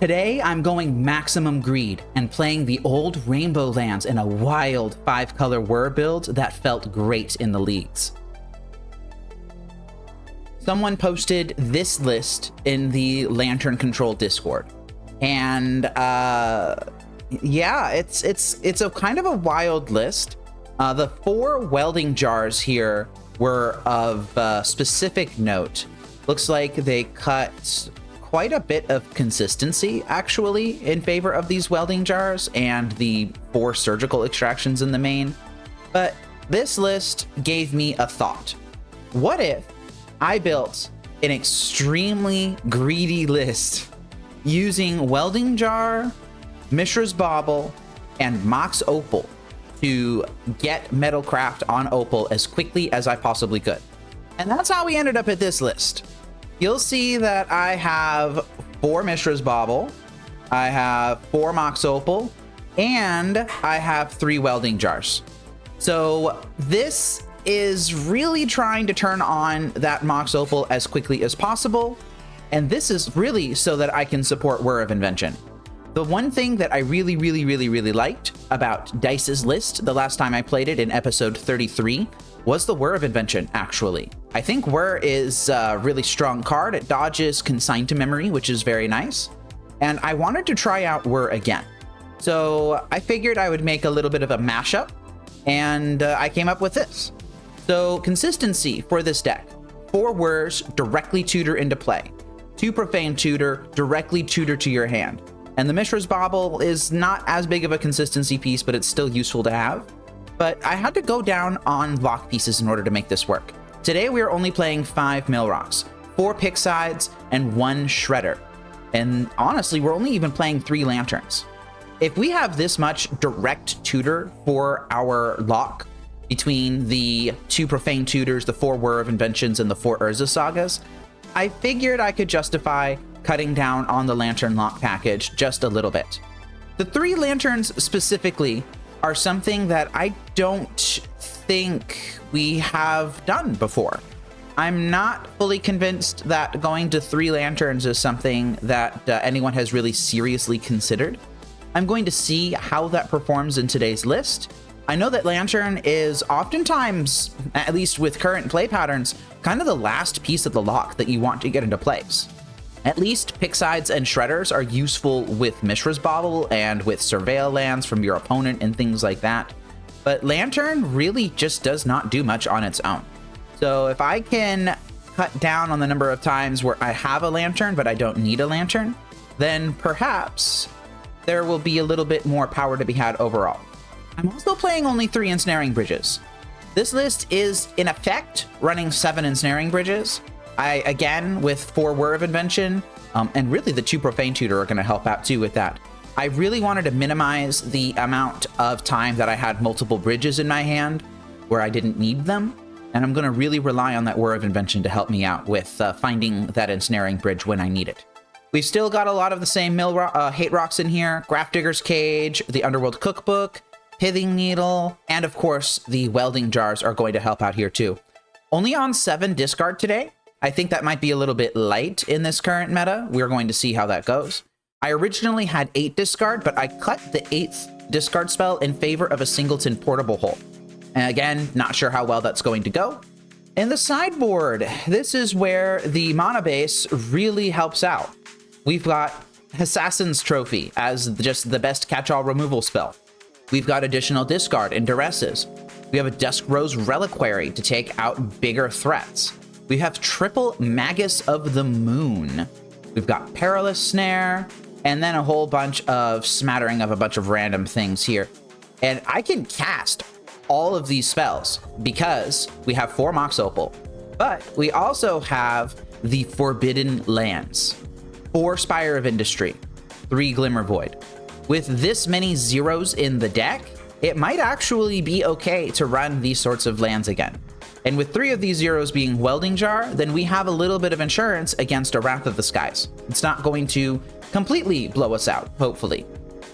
Today, I'm going maximum greed and playing the old rainbow lands in a wild 5-color whir build that felt great in the leagues. Someone posted this list in the Lantern Control Discord, and yeah, it's a kind of a wild list. The 4 welding jars here were of specific note. Looks like they cut quite a bit of consistency, actually, in favor of these welding jars and the 4 surgical extractions in the main. But this list gave me a thought. What if I built an extremely greedy list using welding jar, Mishra's Bauble, and Mox Opal to get Metalcraft on Opal as quickly as I possibly could? And that's how we ended up at this list. You'll see that I have 4 Mishra's Bauble, I have 4 Mox Opal, and I have 3 welding jars. So this is really trying to turn on that Mox Opal as quickly as possible, and this is really so that I can support Whir of Invention. The one thing that I really liked about Dice's list the last time I played it in episode 33 was the Whir of Invention, actually. I think Whir is a really strong card. It dodges Consign to Memory, which is very nice. And I wanted to try out Whir again. So I figured I would make a little bit of a mashup, and I came up with this. So consistency for this deck: 4 Whirs directly tutor into play, 2 Profane Tutor directly tutor to your hand. And the Mishra's Bauble is not as big of a consistency piece, but it's still useful to have. But I had to go down on lock pieces in order to make this work. Today we are only playing 5 Mill Rocks, 4 Pyxides, and 1 Shredder. And honestly, we're only even playing 3 Lanterns. If we have this much direct tutor for our lock between the 2 Profane Tutors, the 4 Whir of Inventions, and the 4 Urza Sagas, I figured I could justify cutting down on the Lantern lock package just a little bit. The 3 Lanterns specifically are something that I don't think we have done before. I'm not fully convinced that going to 3 Lanterns is something that anyone has really seriously considered. I'm going to see how that performs in today's list. I know that Lantern is oftentimes, at least with current play patterns, kind of the last piece of the lock that you want to get into place. At least Pyxides and Shredders are useful with Mishra's Bauble and with Surveil lands from your opponent and things like that. But Lantern really just does not do much on its own. So if I can cut down on the number of times where I have a Lantern but I don't need a Lantern, then perhaps there will be a little bit more power to be had overall. I'm also playing only 3 Ensnaring Bridges. This list is, in effect, running 7 Ensnaring Bridges. Again, with 4 Whir of Invention, and really the 2 Profane Tutor are going to help out too with that. I really wanted to minimize the amount of time that I had multiple bridges in my hand where I didn't need them, and I'm going to really rely on that Whir of Invention to help me out with finding that Ensnaring Bridge when I need it. We've still got a lot of the same Hate Rocks in here: Grafdigger's Cage, the Underworld Cookbook, Pithing Needle, and of course the Welding Jars are going to help out here too. Only on 7 discard today. I think that might be a little bit light in this current meta. We're going to see how that goes. I originally had 8 discard, but I cut the 8th discard spell in favor of a Singleton Portable Hole. And again, not sure how well that's going to go. In the sideboard, this is where the mana base really helps out. We've got Assassin's Trophy as just the best catch-all removal spell. We've got additional discard and duresses. We have a Dusk Rose Reliquary to take out bigger threats. We have triple Magus of the Moon. We've got Perilous Snare, and then a whole bunch of smattering of a bunch of random things here. And I can cast all of these spells because we have 4 Mox Opal, but we also have the Forbidden Lands, 4 Spire of Industry, 3 Glimmer Void. With this many zeros in the deck, it might actually be okay to run these sorts of lands again. And with 3 of these zeros being Welding Jar, then we have a little bit of insurance against a Wrath of the Skies. It's not going to completely blow us out, hopefully.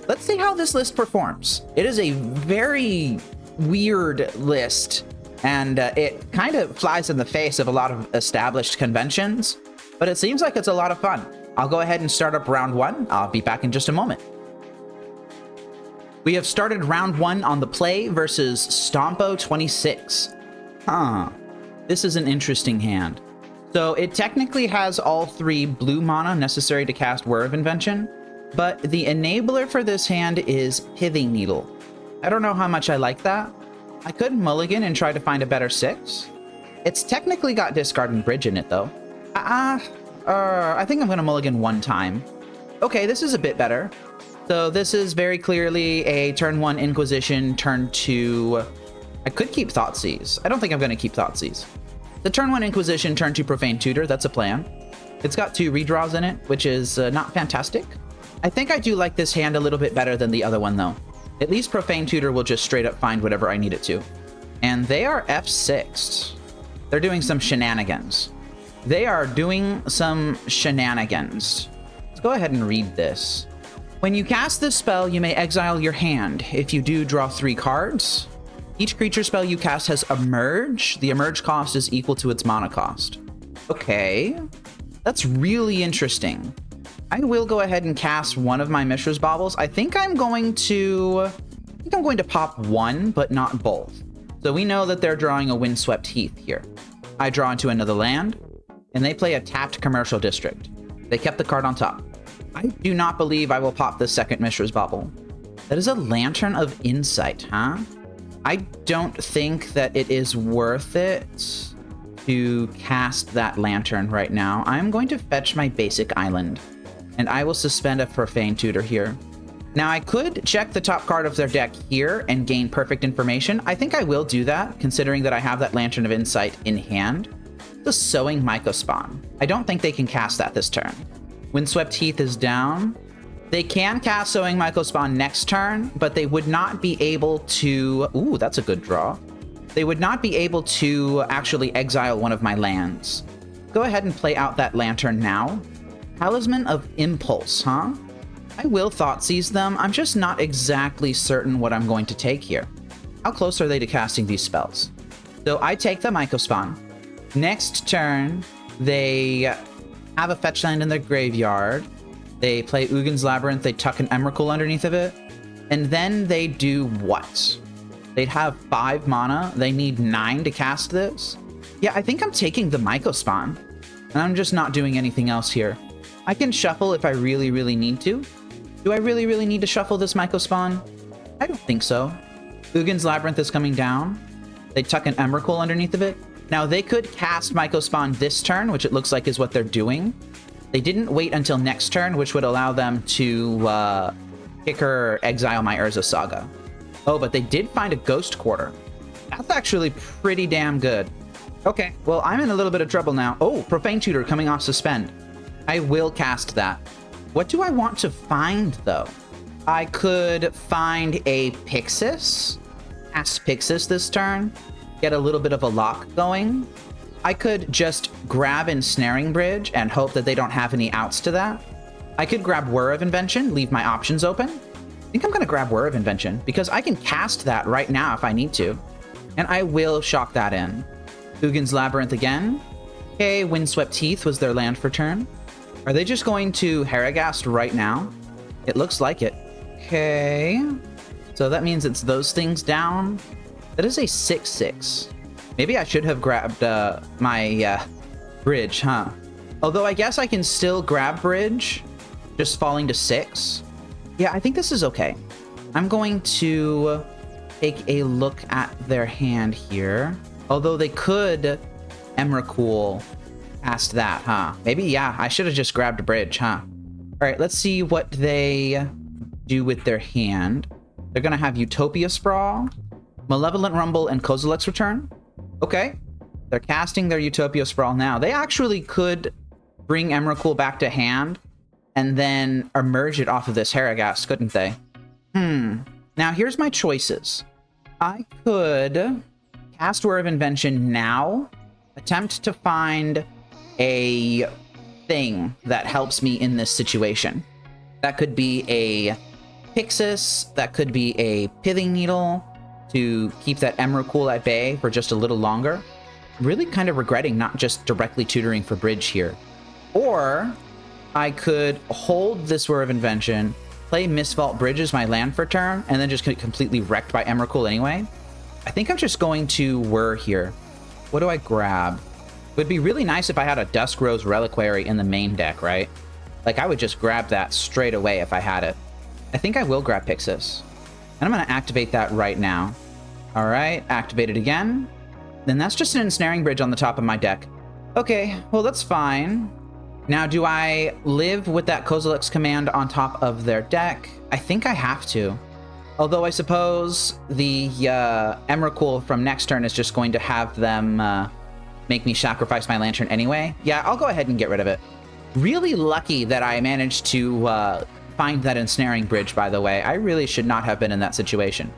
Let's see how this list performs. It is a very weird list, and it kind of flies in the face of a lot of established conventions, but it seems like it's a lot of fun. I'll go ahead and start up round 1. I'll be back in just a moment. We have started round 1 on the play versus Stompo 26. This is an interesting hand. So it technically has all 3 blue mana necessary to cast Whir of Invention, but the enabler for this hand is Pithing Needle. I don't know how much I like that. I could mulligan and try to find a better 6. It's technically got Discard and Bridge in it, though. I think I'm going to mulligan 1 time. Okay, this is a bit better. So this is very clearly a turn 1 Inquisition, turn 2... I could keep Thoughtseize. I don't think I'm going to keep Thoughtseize. The turn 1 Inquisition, turn 2 Profane Tutor, that's a plan. It's got 2 redraws in it, which is not fantastic. I think I do like this hand a little bit better than the other one, though. At least Profane Tutor will just straight up find whatever I need it to. And they are F6'd. They're doing some shenanigans. They are doing some shenanigans. Let's go ahead and read this. When you cast this spell, you may exile your hand. If you do, draw 3 cards. Each creature spell you cast has Emerge. The Emerge cost is equal to its mana cost. Okay. That's really interesting. I will go ahead and cast one of my Mishra's Baubles. I think I'm going to pop 1, but not both. So we know that they're drawing a Windswept Heath here. I draw into another land, and they play a tapped Commercial District. They kept the card on top. I do not believe I will pop the second Mishra's Bauble. That is a Lantern of Insight, huh? I don't think that it is worth it to cast that Lantern right now. I'm going to fetch my basic island, and I will suspend a Profane Tutor here. Now, I could check the top card of their deck here and gain perfect information. I think I will do that, considering that I have that Lantern of Insight in hand. The Sowing Mycospawn. I don't think they can cast that this turn. Windswept Heath is down. They can cast Sowing Mycospawn next turn, but they would not be able to... Ooh, that's a good draw. They would not be able to actually exile one of my lands. Go ahead and play out that Lantern now. Talisman of Impulse, huh? I will Thoughtseize them. I'm just not exactly certain what I'm going to take here. How close are they to casting these spells? So I take the Mycospawn. Next turn, they have a fetch land in their graveyard. They play Ugin's Labyrinth, they tuck an Emrakul underneath of it, and then they do what? They'd have 5 mana, they need 9 to cast this? Yeah, I think I'm taking the Mycospawn, and I'm just not doing anything else here. I can shuffle if I really, really need to. Do I really, really need to shuffle this Mycospawn? I don't think so. Ugin's Labyrinth is coming down. They tuck an Emrakul underneath of it. Now, they could cast Mycospawn this turn, which it looks like is what they're doing. They didn't wait until next turn, which would allow them to kick or exile my Urza Saga. Oh, but they did find a Ghost Quarter. That's actually pretty damn good. Okay, well, I'm in a little bit of trouble now. Oh, Profane Tutor coming off Suspend. I will cast that. What do I want to find, though? I could find a Pyxis. Cast Pyxis this turn. Get a little bit of a lock going. I could just grab Ensnaring Bridge and hope that they don't have any outs to that. I could grab Whir of Invention, leave my options open. I think I'm going to grab Whir of Invention because I can cast that right now if I need to. And I will shock that in. Ugin's Labyrinth again. Okay, Windswept Heath was their land for turn. Are they just going to Harrogast right now? It looks like it. Okay. So that means it's those things down. That is a 6/6. Maybe I should have grabbed my Bridge, huh? Although I guess I can still grab Bridge, just falling to 6. Yeah, I think this is okay. I'm going to take a look at their hand here. Although they could Emrakul past that, huh? Maybe, yeah, I should have just grabbed a Bridge, huh? All right, let's see what they do with their hand. They're going to have Utopia Sprawl, Malevolent Rumble, and Kozilek's Return. Okay. They're casting their Utopia Sprawl now. They actually could bring Emrakul back to hand and then emerge it off of this Harrogast, couldn't they? Now, here's my choices. I could cast Whir of Invention now, attempt to find a thing that helps me in this situation. That could be a Pyxis, that could be a Pithing Needle to keep that Emrakul at bay for just a little longer. I'm really kind of regretting not just directly tutoring for Bridge here. Or I could hold this Whir of Invention, play Mistvault Bridge as my land for turn, and then just get completely wrecked by Emrakul anyway. I think I'm just going to Whir here. What do I grab? It would be really nice if I had a Dusk Rose Reliquary in the main deck, right? Like, I would just grab that straight away if I had it. I think I will grab Pyxis. And I'm going to activate that right now. All right, activate it again. Then that's just an Ensnaring Bridge on the top of my deck. Okay, well, that's fine. Now, do I live with that Kozilek's command on top of their deck? I think I have to. Although I suppose the Emrakul from next turn is just going to have them make me sacrifice my Lantern anyway. Yeah, I'll go ahead and get rid of it. Really lucky that I managed to find that Ensnaring Bridge, by the way. I really should not have been in that situation.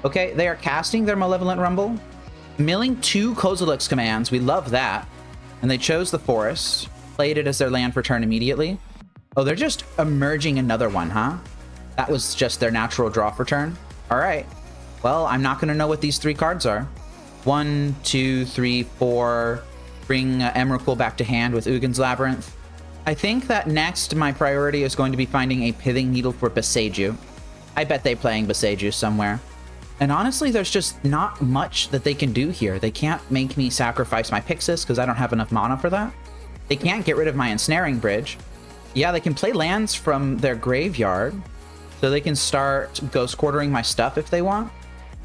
Okay, they are casting their Malevolent Rumble, milling 2 Kozilek's commands. We love that. And they chose the Forest, played it as their land for turn immediately. Oh, they're just emerging another one, huh? That was just their natural draw for turn. All right. Well, I'm not going to know what these 3 cards are. 1, 2, 3, 4. Bring Emrakul back to hand with Ugin's Labyrinth. I think that next my priority is going to be finding a Pithing Needle for Boseiju. I bet they're playing Boseiju somewhere. And honestly, there's just not much that they can do here. They can't make me sacrifice my Pyxis because I don't have enough mana for that. They can't get rid of my Ensnaring Bridge. Yeah, they can play lands from their graveyard, so they can start Ghost Quartering my stuff if they want.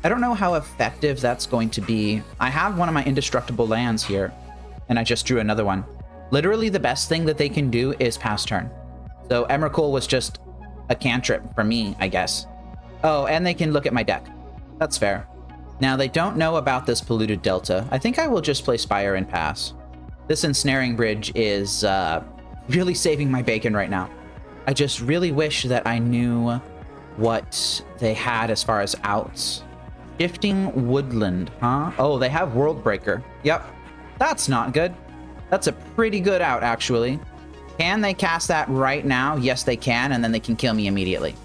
I don't know how effective that's going to be. I have one of my indestructible lands here, and I just drew another one. Literally the best thing that they can do is pass turn. So Emrakul was just a cantrip for me, I guess. Oh, and they can look at my deck. That's fair. Now, they don't know about this Polluted Delta. I think I will just play Spire and pass. This Ensnaring Bridge is really saving my bacon right now. I just really wish that I knew what they had as far as outs. Shifting Woodland, huh? Oh, they have Worldbreaker. Yep. That's not good. That's a pretty good out, actually. Can they cast that right now? Yes, they can, and then they can kill me immediately.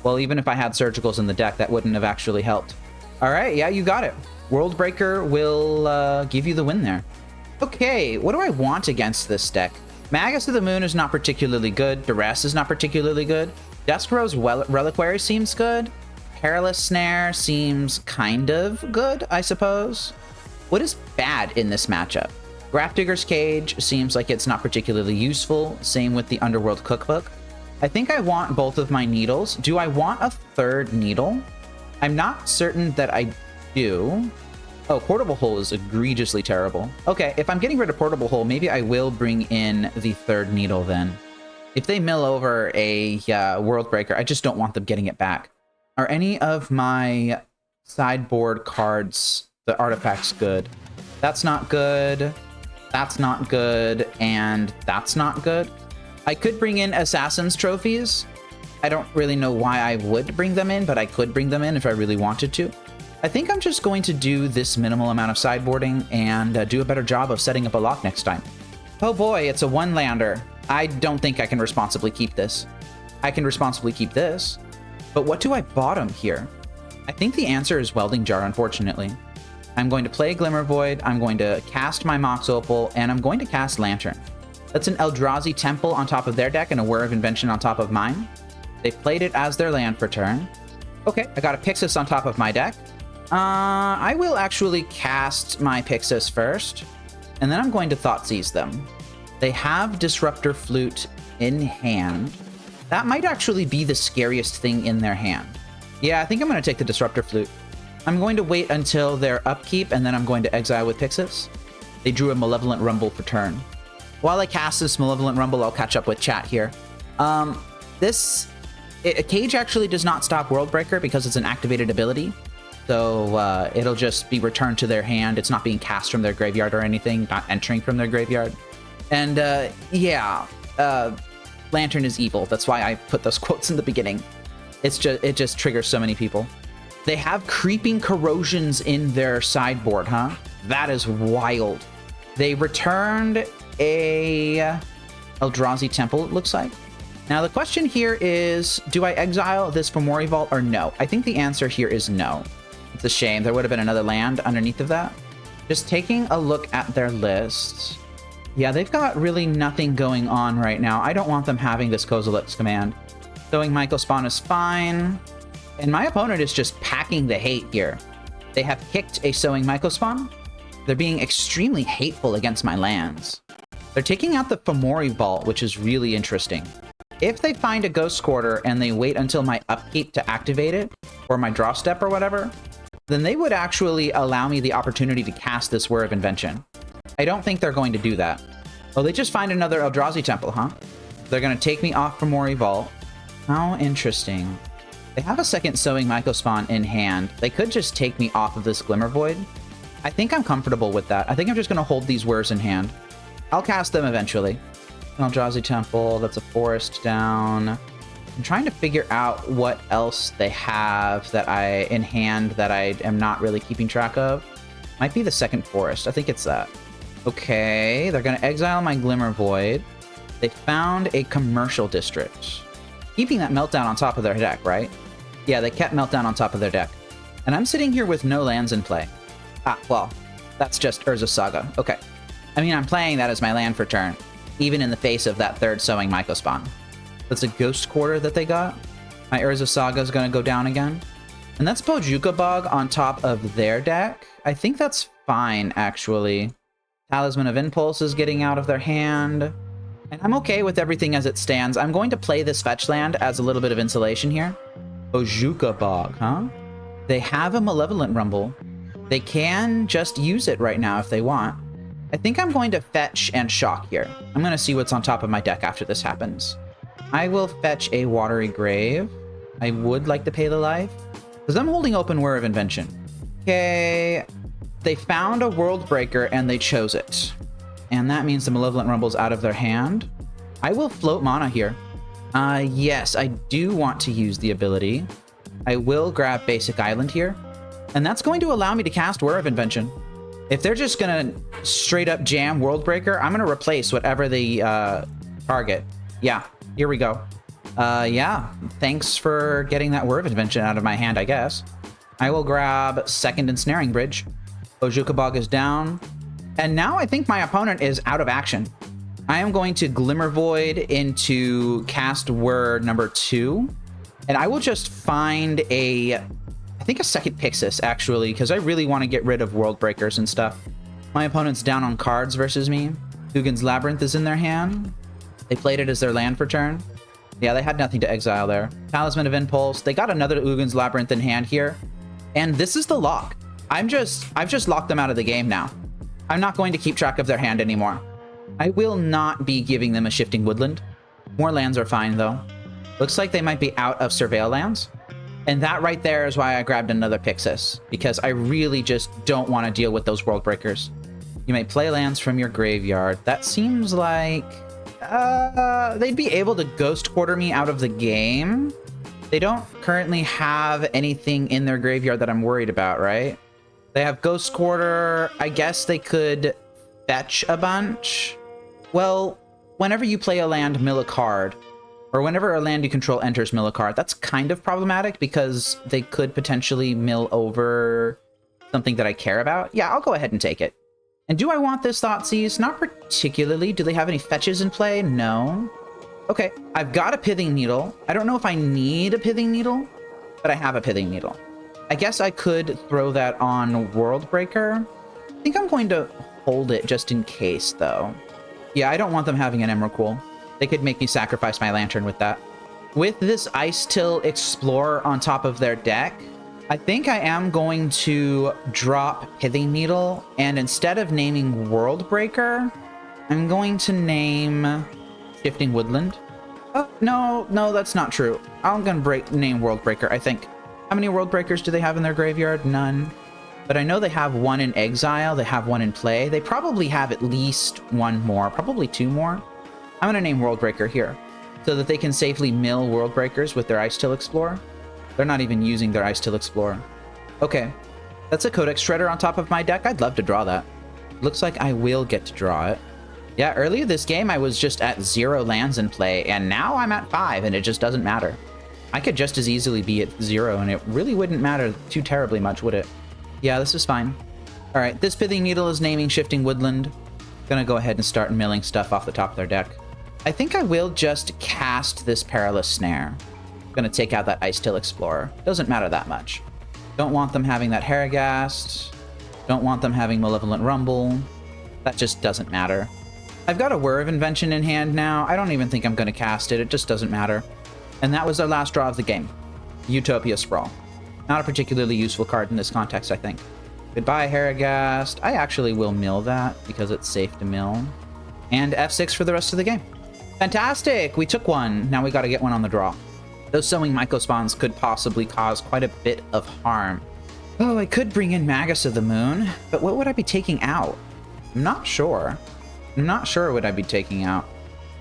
Well, even if I had Surgicals in the deck, that wouldn't have actually helped. All right, yeah, you got it. Worldbreaker will give you the win there. Okay, what do I want against this deck? Magus of the Moon is not particularly good. Duress is not particularly good. Dusk Rose Reliquary seems good. Perilous Snare seems kind of good, I suppose. What is bad in this matchup? Grafdigger's Cage seems like it's not particularly useful. Same with the Underworld Cookbook. I think I want both of my needles. Do I want a 3rd needle? I'm not certain that I do. Oh, Portable Hole is egregiously terrible. Okay, if I'm getting rid of Portable Hole, maybe I will bring in the 3rd needle then. If they mill over a Worldbreaker, I just don't want them getting it back. Are any of my sideboard cards, the artifacts, good? That's not good. That's not good. And that's not good. I could bring in Assassin's Trophies. I don't really know why I would bring them in, but I could bring them in if I really wanted to. I think I'm just going to do this minimal amount of sideboarding and do a better job of setting up a lock next time. Oh boy, it's a 1-lander. I don't think I can responsibly keep this. I can responsibly keep this, but what do I bottom here? I think the answer is Welding Jar, unfortunately. I'm going to play Glimmer Void, I'm going to cast my Mox Opal, and I'm going to cast Lantern. That's an Eldrazi Temple on top of their deck and a Whir of Invention on top of mine. They played it as their land for turn. Okay, I got a Pyxis on top of my deck. I will actually cast my Pyxis first, and then I'm going to Thoughtseize them. They have Disruptor Flute in hand. That might actually be the scariest thing in their hand. Yeah, I think I'm going to take the Disruptor Flute. I'm going to wait until their upkeep, and then I'm going to exile with Pyxis. They drew a Malevolent Rumble for turn. While I cast this Malevolent Rumble, I'll catch up with chat here. Cage actually does not stop Worldbreaker because it's an activated ability. So it'll just be returned to their hand. It's not being cast from their graveyard or anything, not entering from their graveyard. And yeah, Lantern is evil. That's why I put those quotes in the beginning. It just triggers so many people. They have Creeping Corrosions in their sideboard, huh? That is wild. They returned a Eldrazi Temple, it looks like. Now the question here is, do I exile this from Mori Vault or no? I think the answer here is no. It's a shame. There would have been another land underneath of that. Just taking a look at their list. Yeah, they've got really nothing going on right now. I don't want them having this Kozilek's command. Sowing Mycospawn is fine. And my opponent is just packing the hate here. They have kicked a Sowing Mycospawn. They're being extremely hateful against my lands. They're taking out the Fomori Vault, which is really interesting. If they find a Ghost Quarter and they wait until my upkeep to activate it, or my draw step or whatever, then they would actually allow me the opportunity to cast this Whir of Invention. I don't think they're going to do that. Oh, they just find another Eldrazi Temple, huh? They're going to take me off Fomori Vault. How interesting. They have a second Sowing Mycospawn in hand. They could just take me off of this Glimmer Void. I think I'm comfortable with that. I think I'm just going to hold these Whirs in hand. I'll cast them eventually. Eldrazi Temple, that's a forest down. I'm trying to figure out what else they have that in hand that I am not really keeping track of. Might be the second forest. I think it's that. Okay, they're going to exile my Glimmer Void. They found a commercial district. Keeping that Meltdown on top of their deck, right? Yeah, they kept Meltdown on top of their deck. And I'm sitting here with no lands in play. Ah, well, that's just Urza Saga. Okay. I mean, I'm playing that as my land for turn, even in the face of that third Sowing Mycospawn. That's a Ghost Quarter that they got. My Urza Saga is going to go down again. And that's Bojuka Bog on top of their deck. I think that's fine, actually. Talisman of Impulse is getting out of their hand. And I'm okay with everything as it stands. I'm going to play this fetch land as a little bit of insulation here. Bojuka Bog, huh? They have a Malevolent Rumble. They can just use it right now if they want. I think I'm going to fetch and shock here. I'm going to see what's on top of my deck after this happens. I will fetch a Watery Grave. I would like to pay the life, because I'm holding open Whir of Invention. Okay, they found a World Breaker and they chose it. And that means the Malevolent Rumble's out of their hand. I will float mana here. Yes, I do want to use the ability. I will grab Basic Island here. And that's going to allow me to cast Whir of Invention. If they're just going to straight up jam World Breaker, I'm going to replace whatever the target. Yeah, here we go. Yeah, thanks for getting that Whir of Invention out of my hand, I guess. I will grab second Ensnaring Bridge. Bojuka Bog is down. And now I think my opponent is out of action. I am going to Glimmer Void into cast Whir number 2. And I will just find I think a second Pyxis, actually, because I really want to get rid of World Breakers and stuff. My opponent's down on cards versus me. Ugin's Labyrinth is in their hand. They played it as their land for turn. Yeah, they had nothing to exile there. Talisman of Impulse. They got another Ugin's Labyrinth in hand here. And this is the lock. I've just locked them out of the game now. I'm not going to keep track of their hand anymore. I will not be giving them a Shifting Woodland. More lands are fine, though. Looks like they might be out of Surveil lands. And that right there is why I grabbed another Pyxis, because I really just don't want to deal with those World Breakers. You may play lands from your graveyard. That seems like they'd be able to Ghost Quarter me out of the game. They don't currently have anything in their graveyard that I'm worried about, right? They have Ghost Quarter. I guess they could fetch a bunch. Well, whenever you play a land, mill a card. Or whenever a land you control enters mill a card, that's kind of problematic because they could potentially mill over something that I care about. Yeah, I'll go ahead and take it. And do I want this Thoughtseize? Not particularly. Do they have any fetches in play? No. Okay, I've got a Pithing Needle. I don't know if I need a Pithing Needle, but I have a Pithing Needle. I guess I could throw that on World Breaker. I think I'm going to hold it just in case, though. Yeah, I don't want them having an Emrakul. They could make me sacrifice my Lantern with that. With this Ice Till Explorer on top of their deck, I think I am going to drop Pithing Needle, and instead of naming World Breaker, I'm going to name Shifting Woodland. Oh, no, that's not true. I'm going to name World Breaker, I think. How many World Breakers do they have in their graveyard? None. But I know they have one in exile, they have one in play. They probably have at least one more, probably two more. I'm going to name World Breaker here, so that they can safely mill World Breakers with their Ice Till Explorer. They're not even using their Ice Till Explorer. Okay, that's a Codex Shredder on top of my deck. I'd love to draw that. Looks like I will get to draw it. Yeah, earlier this game I was just at 0 lands in play, and now I'm at 5, and it just doesn't matter. I could just as easily be at 0, and it really wouldn't matter too terribly much, would it? Yeah, this is fine. All right, this Pithing Needle is naming Shifting Woodland. Gonna go ahead and start milling stuff off the top of their deck. I think I will just cast this Perilous Snare. Gonna take out that Ice Till Explorer. Doesn't matter that much. Don't want them having that Harrogast. Don't want them having Malevolent Rumble. That just doesn't matter. I've got a Whir of Invention in hand now. I don't even think I'm gonna cast it. It just doesn't matter. And that was our last draw of the game. Utopia Sprawl. Not a particularly useful card in this context, I think. Goodbye, Harrogast. I actually will mill that because it's safe to mill. And F6 for the rest of the game. Fantastic! We took one. Now we gotta get one on the draw. Those Sowing Mycospawns could possibly cause quite a bit of harm. Oh, I could bring in Magus of the Moon, but what would I be taking out? I'm not sure. I'm not sure what I'd be taking out.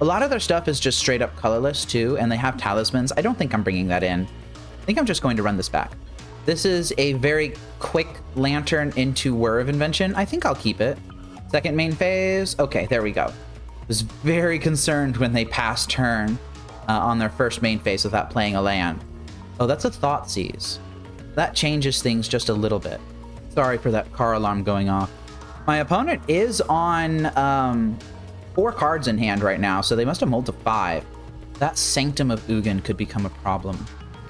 A lot of their stuff is just straight up colorless too, and they have talismans. I don't think I'm bringing that in. I think I'm just going to run this back. This is a very quick Lantern into Whir of Invention. I think I'll keep it. Second main phase. Okay, there we go. Was very concerned when they passed turn on their first main phase without playing a land. Oh, that's a Thoughtseize. That changes things just a little bit. Sorry for that car alarm going off. My opponent is on 4 cards in hand right now, so they must have mulled to 5. That Sanctum of Ugin could become a problem.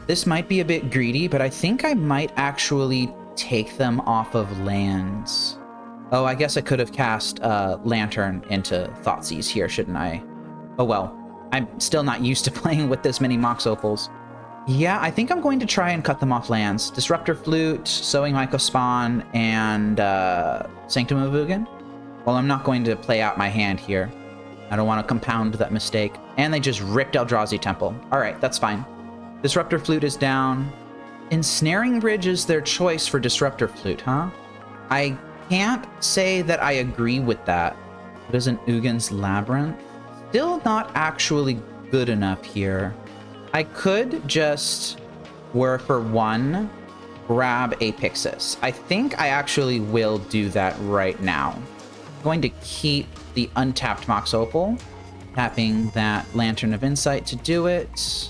This might be a bit greedy, but I think I might actually take them off of lands. Oh, I guess I could have cast Lantern into Thoughtseize here, shouldn't I? Oh well. I'm still not used to playing with this many Mox Opals. Yeah, I think I'm going to try and cut them off lands. Disruptor Flute, Sowing Mycospawn, and Sanctum of Ugin. Well, I'm not going to play out my hand here. I don't want to compound that mistake. And they just ripped Eldrazi Temple. All right, that's fine. Disruptor Flute is down. Ensnaring Bridge is their choice for Disruptor Flute, huh? I can't say that I agree with that. What is an Ugin's Labyrinth? Still not actually good enough here. I could just Whir for 1, grab a Pyxis. I think I actually will do that right now. I'm going to keep the untapped Mox Opal, tapping that Lantern of Insight to do it.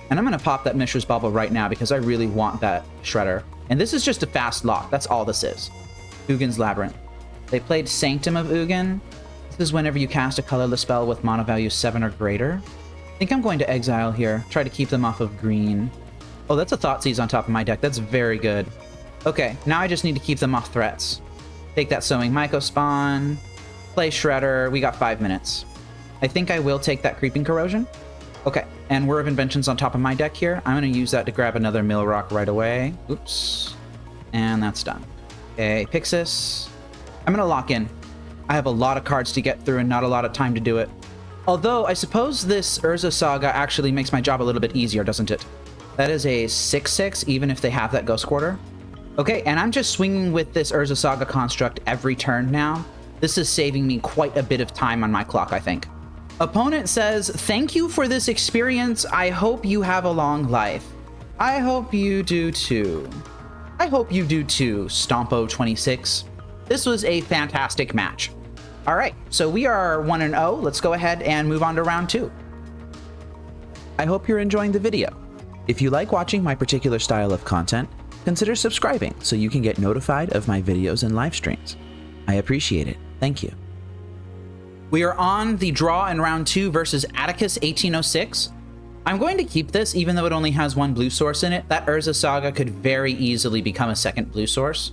And I'm going to pop that Mishra's Bubble right now because I really want that Shredder. And this is just a fast lock. That's all this is. Ugin's Labyrinth. They played Sanctum of Ugin. This is whenever you cast a colorless spell with mana value 7 or greater. I think I'm going to exile here. Try to keep them off of green. Oh, that's a Thoughtseize on top of my deck. That's very good. Okay, now I just need to keep them off threats. Take that Sowing Mycospawn. Play Shredder. We got 5 minutes. I think I will take that Creeping Corrosion. Okay, and Whir of Invention's on top of my deck here. I'm going to use that to grab another Mill Rock right away. Oops. And that's done. Okay, Pyxis. I'm going to lock in. I have a lot of cards to get through and not a lot of time to do it. Although, I suppose this Urza Saga actually makes my job a little bit easier, doesn't it? That is a 6/6, even if they have that Ghost Quarter. Okay, and I'm just swinging with this Urza Saga construct every turn now. This is saving me quite a bit of time on my clock, I think. Opponent says, "Thank you for this experience. I hope you have a long life." I hope you do too. I hope you do too, Stompo26. This was a fantastic match. All right, so we are 1-0. Let's go ahead and move on to round 2. I hope you're enjoying the video. If you like watching my particular style of content, consider subscribing so you can get notified of my videos and live streams. I appreciate it. Thank you. We are on the draw in round 2 versus Atticus 1806. I'm going to keep this even though it only has 1 blue source in it. That Urza Saga could very easily become a second blue source.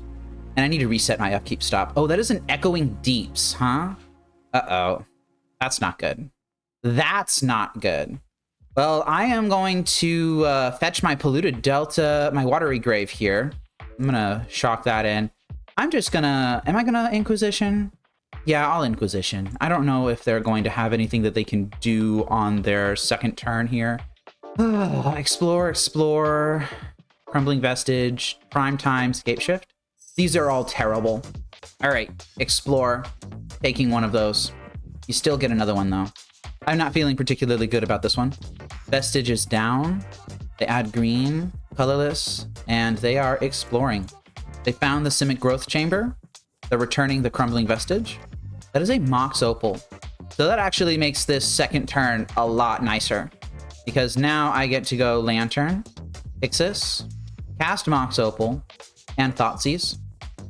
And I need to reset my upkeep stop. Oh, that is an Echoing Deeps, huh? Uh-oh. That's not good. That's not good. Well, I am going to fetch my Polluted Delta, my Watery Grave here. I'm gonna shock that in. I'm just gonna... Am I gonna Inquisition? Yeah, I'll Inquisition. I don't know if they're going to have anything that they can do on their second turn here. Explore, Explore, Crumbling Vestige, Prime Time, Scape Shift. These are all terrible. All right, Explore, taking one of those. You still get another one, though. I'm not feeling particularly good about this one. Vestige is down. They add green, colorless, and they are exploring. They found the Simic Growth Chamber. They're returning the Crumbling Vestige. That is a Mox Opal. So that actually makes this second turn a lot nicer. Because now I get to go Lantern, Pyxis, cast Mox Opal, and Thoughtseize.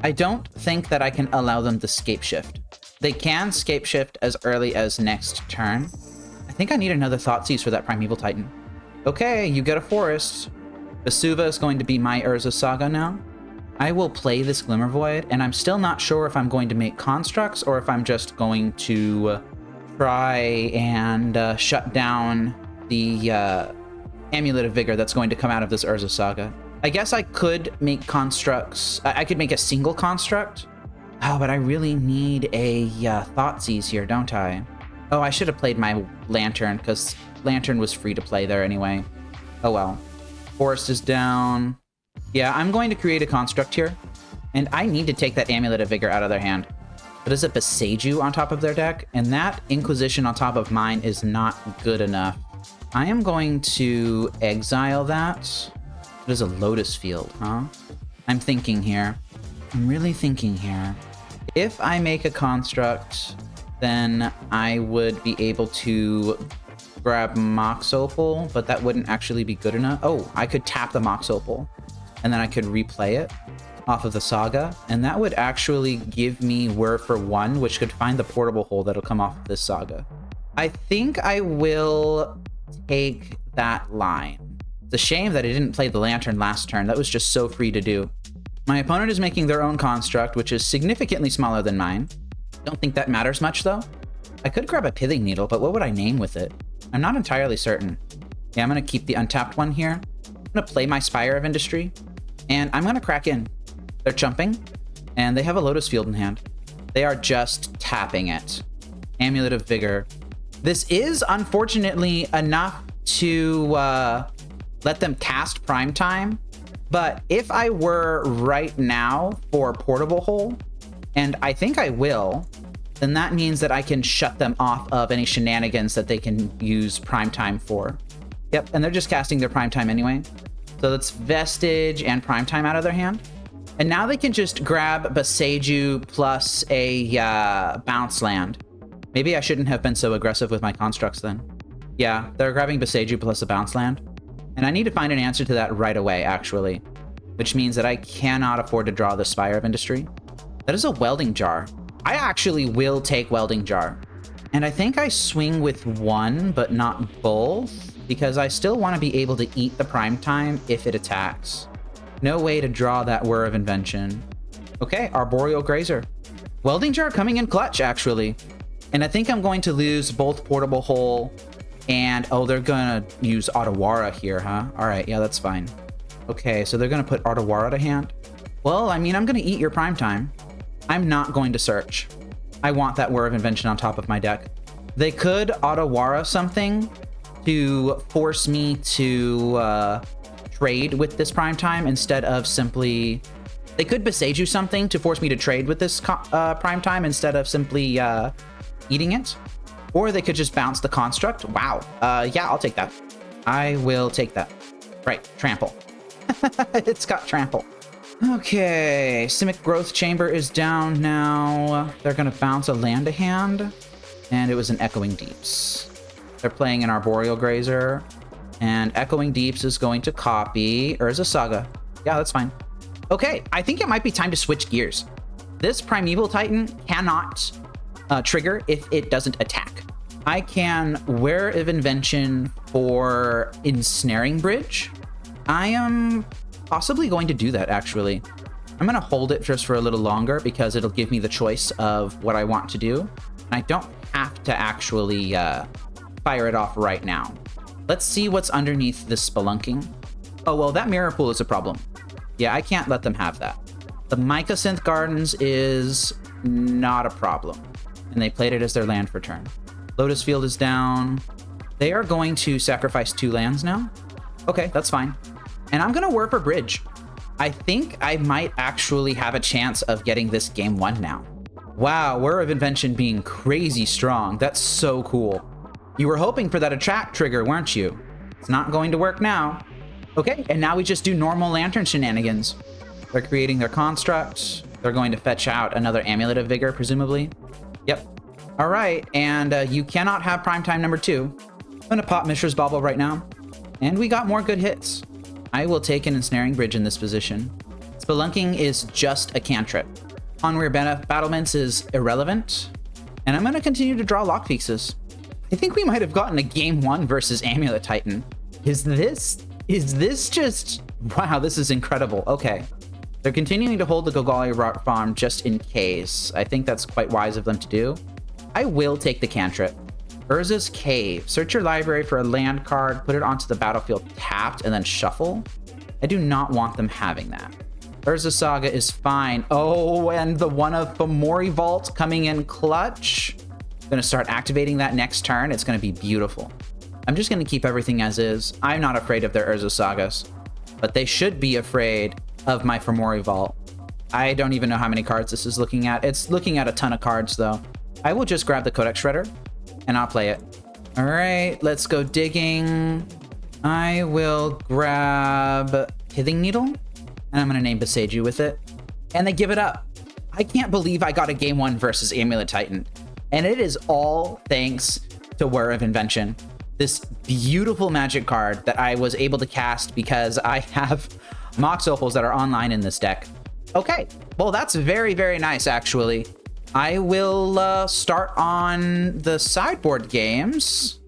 I don't think that I can allow them to Scape Shift. They can scape shift as early as next turn. I think I need another Thoughtseize for that Primeval Titan. Okay, you get a forest. Vesuva is going to be my Urza Saga now. I will play this Glimmer Void, and I'm still not sure if I'm going to make constructs or if I'm just going to try and shut down the Amulet of Vigor that's going to come out of this Urza Saga. I guess I could make constructs. I could make a single construct. Oh, but I really need a Thoughtseize here, don't I? Oh, I should have played my Lantern, because Lantern was free to play there anyway. Oh well. Forest is down. Yeah, I'm going to create a construct here, and I need to take that Amulet of Vigor out of their hand. But is it Boseiju on top of their deck? And that Inquisition on top of mine is not good enough. I am going to exile that. It is a Lotus Field, huh? I'm thinking here. I'm really thinking here. If I make a construct, then I would be able to grab Mox Opal, but that wouldn't actually be good enough. Oh, I could tap the Mox Opal, and then I could replay it off of the Saga, and that would actually give me Whir for 1, which could find the portable hole that'll come off of this Saga. I think I will take that line. It's a shame that I didn't play the Lantern last turn. That was just so free to do. My opponent is making their own construct, which is significantly smaller than mine. Don't think that matters much, though. I could grab a Pithing Needle, but what would I name with it? I'm not entirely certain. Yeah, I'm going to keep the untapped one here. I'm going to play my Spire of Industry, and I'm going to crack in. They're jumping, and they have a Lotus Field in hand. They are just tapping it. Amulet of Vigor. This is, unfortunately, enough to let them cast Primetime. But if I were right now for Portable Hole, and I think I will, then that means that I can shut them off of any shenanigans that they can use Primetime for. Yep, and they're just casting their Primetime anyway. So that's Vestige and Primetime out of their hand. And now they can just grab Boseiju plus a bounce land. Maybe I shouldn't have been so aggressive with my constructs then. Yeah, they're grabbing Boseiju plus a bounce land. And I need to find an answer to that right away, actually. Which means that I cannot afford to draw the Spire of Industry. That is a Welding Jar. I actually will take Welding Jar. And I think I swing with one, but not both, because I still want to be able to eat the Primetime if it attacks. No way to draw that Whir of Invention. Okay, Arboreal Grazer. Welding Jar coming in clutch, actually. And I think I'm going to lose both Portable Hole and... oh, they're gonna use Otawara here, huh? Alright, yeah, that's fine. Okay, so they're gonna put Otawara to hand. Well, I mean, I'm gonna eat your Primetime. I'm not going to search. I want that Whir of Invention on top of my deck. They could Otawara something to force me to trade with this Primetime instead of simply... they could Boseiju something to force me to trade with this Primetime instead of simply eating it. Or they could just bounce the construct. Wow. Yeah, I'll take that. I will take that. Right, trample. It's got trample. Okay, Simic Growth Chamber is down now. They're gonna bounce a land to hand. And it was an Echoing Deeps. They're playing an Arboreal Grazer. And Echoing Deeps is going to copy Urza Saga. Yeah, that's fine. Okay, I think it might be time to switch gears. This Primeval Titan cannot trigger if it doesn't attack. I can Whir of Invention for Ensnaring Bridge. I am possibly going to do that, actually. I'm going to hold it just for a little longer because it'll give me the choice of what I want to do. And I don't have to actually fire it off right now. Let's see what's underneath this Spelunking. Oh, well, that Mirror Pool is a problem. Yeah, I can't let them have that. The Mycosynth Gardens is not a problem. And they played it as their land for turn. Lotus Field is down. They are going to sacrifice 2 lands now. Okay, that's fine. And I'm going to work for Bridge. I think I might actually have a chance of getting this game 1 now. Wow, Whir of Invention being crazy strong. That's so cool. You were hoping for that attract trigger, weren't you? It's not going to work now. Okay, and now we just do normal Lantern shenanigans. They're creating their constructs. They're going to fetch out another Amulet of Vigor, presumably. Yep. All right, and you cannot have Primetime number 2. I'm going to pop Mishra's Bauble right now. And we got more good hits. I will take an Ensnaring Bridge in this position. Spelunking is just a cantrip. On-Weir Battlements is irrelevant. And I'm going to continue to draw Lock Pieces. I think we might have gotten a game 1 versus Amulet Titan. Is this just... Wow, this is incredible. Okay. They're continuing to hold the Golgari Rock Farm just in case. I think that's quite wise of them to do. I will take the cantrip. Urza's Cave. Search your library for a land card, put it onto the battlefield tapped, and then shuffle. I do not want them having that. Urza Saga is fine. Oh, and the one of Fomori Vault coming in clutch. I'm going to start activating that next turn. It's going to be beautiful. I'm just going to keep everything as is. I'm not afraid of their Urza Sagas, but they should be afraid of my Fomori Vault. I don't even know how many cards this is looking at. It's looking at a ton of cards, though. I will just grab the Codex Shredder, and I'll play it. All right, let's go digging. I will grab Pithing Needle, and I'm going to name Boseiju with it. And they give it up. I can't believe I got a game 1 versus Amulet Titan. And it is all thanks to Whir of Invention. This beautiful magic card that I was able to cast because I have Mox Opals that are online in this deck. Okay, well, that's very, very nice, actually. I will start on the sideboard games.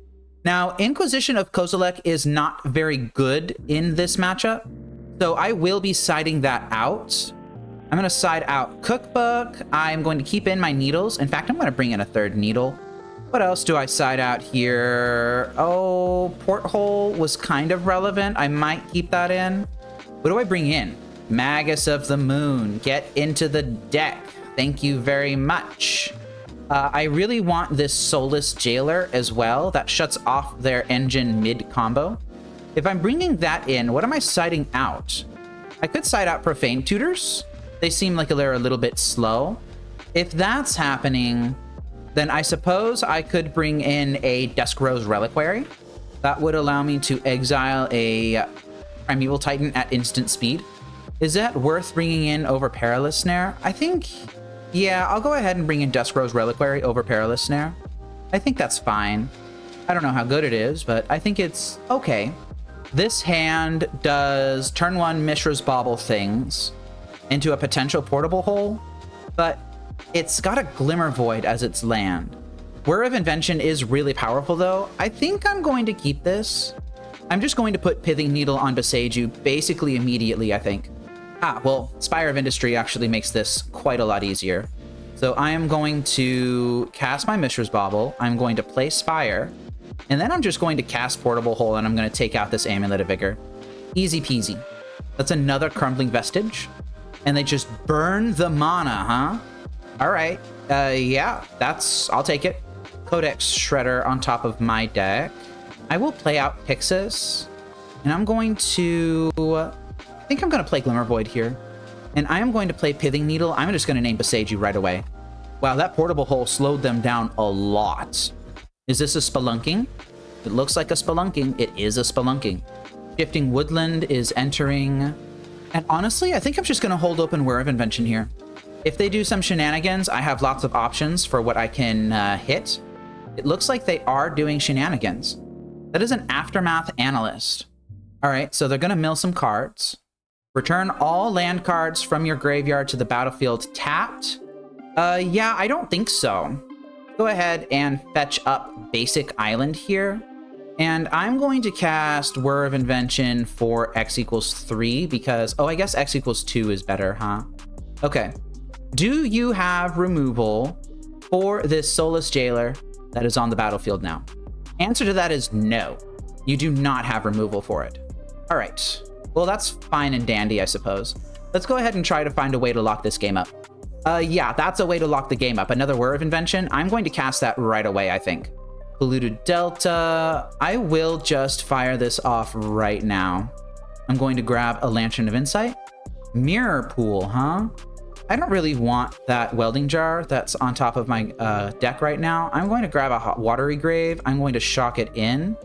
Now, Inquisition of Kozilek is not very good in this matchup, so I will be siding that out. I'm going to side out Cookbook. I'm going to keep in my needles. In fact, I'm going to bring in a 3rd needle. What else do I side out here? Oh, Porthole was kind of relevant. I might keep that in. What do I bring in? Magus of the Moon. Get into the deck. Thank you very much. I really want this Soulless Jailer as well. That shuts off their engine mid-combo. If I'm bringing that in, what am I siding out? I could side out Profane Tutors. They seem like they're a little bit slow. If that's happening, then I suppose I could bring in a Dusk Rose Reliquary. That would allow me to exile a Primeval Titan at instant speed. Is that worth bringing in over Perilous Snare? I think, yeah, I'll go ahead and bring in Dusk Rose Reliquary over Perilous Snare. I think that's fine. I don't know how good it is, but I think it's okay. This hand does turn 1 Mishra's Bauble things into a potential portable hole, but it's got a Glimmer Void as its land. Whir of Invention is really powerful, though. I think I'm going to keep this. I'm just going to put Pithing Needle on Boseiju basically immediately, I think. Well, Spire of Industry actually makes this quite a lot easier. So I am going to cast my Mishra's Bauble. I'm going to play Spire, and then I'm just going to cast Portable Hole, and I'm going to take out this Amulet of Vigor. Easy peasy. That's another Crumbling Vestige. And they just burn the mana, huh? All right. Yeah, I'll take it. Codex Shredder on top of my deck. I will play out Pyxis, and I'm going to... I think I'm going to play Glimmer Void here. And I am going to play Pithing Needle. I'm just going to name Boseiju right away. Wow, that Portable Hole slowed them down a lot. Is this a Spelunking? It looks like a Spelunking. It is a Spelunking. Shifting Woodland is entering. And honestly, I think I'm just going to hold open Whir of Invention here. If they do some shenanigans, I have lots of options for what I can hit. It looks like they are doing shenanigans. That is an Aftermath Analyst. All right, so they're going to mill some cards. Return all land cards from your graveyard to the battlefield tapped. Yeah, I don't think so. Go ahead and fetch up Basic Island here. And I'm going to cast Whir of Invention for X equals 3 because... Oh, I guess X equals 2 is better, huh? Okay. Do you have removal for this Soulless Jailer that is on the battlefield now? Answer to that is no. You do not have removal for it. All right. Well, that's fine and dandy, I suppose. Let's go ahead and try to find a way to lock this game up. Yeah, that's a way to lock the game up. Another Whir of Invention. I'm going to cast that right away, I think. Polluted Delta. I will just fire this off right now. I'm going to grab a Lantern of Insight. Mirror Pool, huh? I don't really want that Welding Jar that's on top of my deck right now. I'm going to grab a Watery Grave. I'm going to shock it in.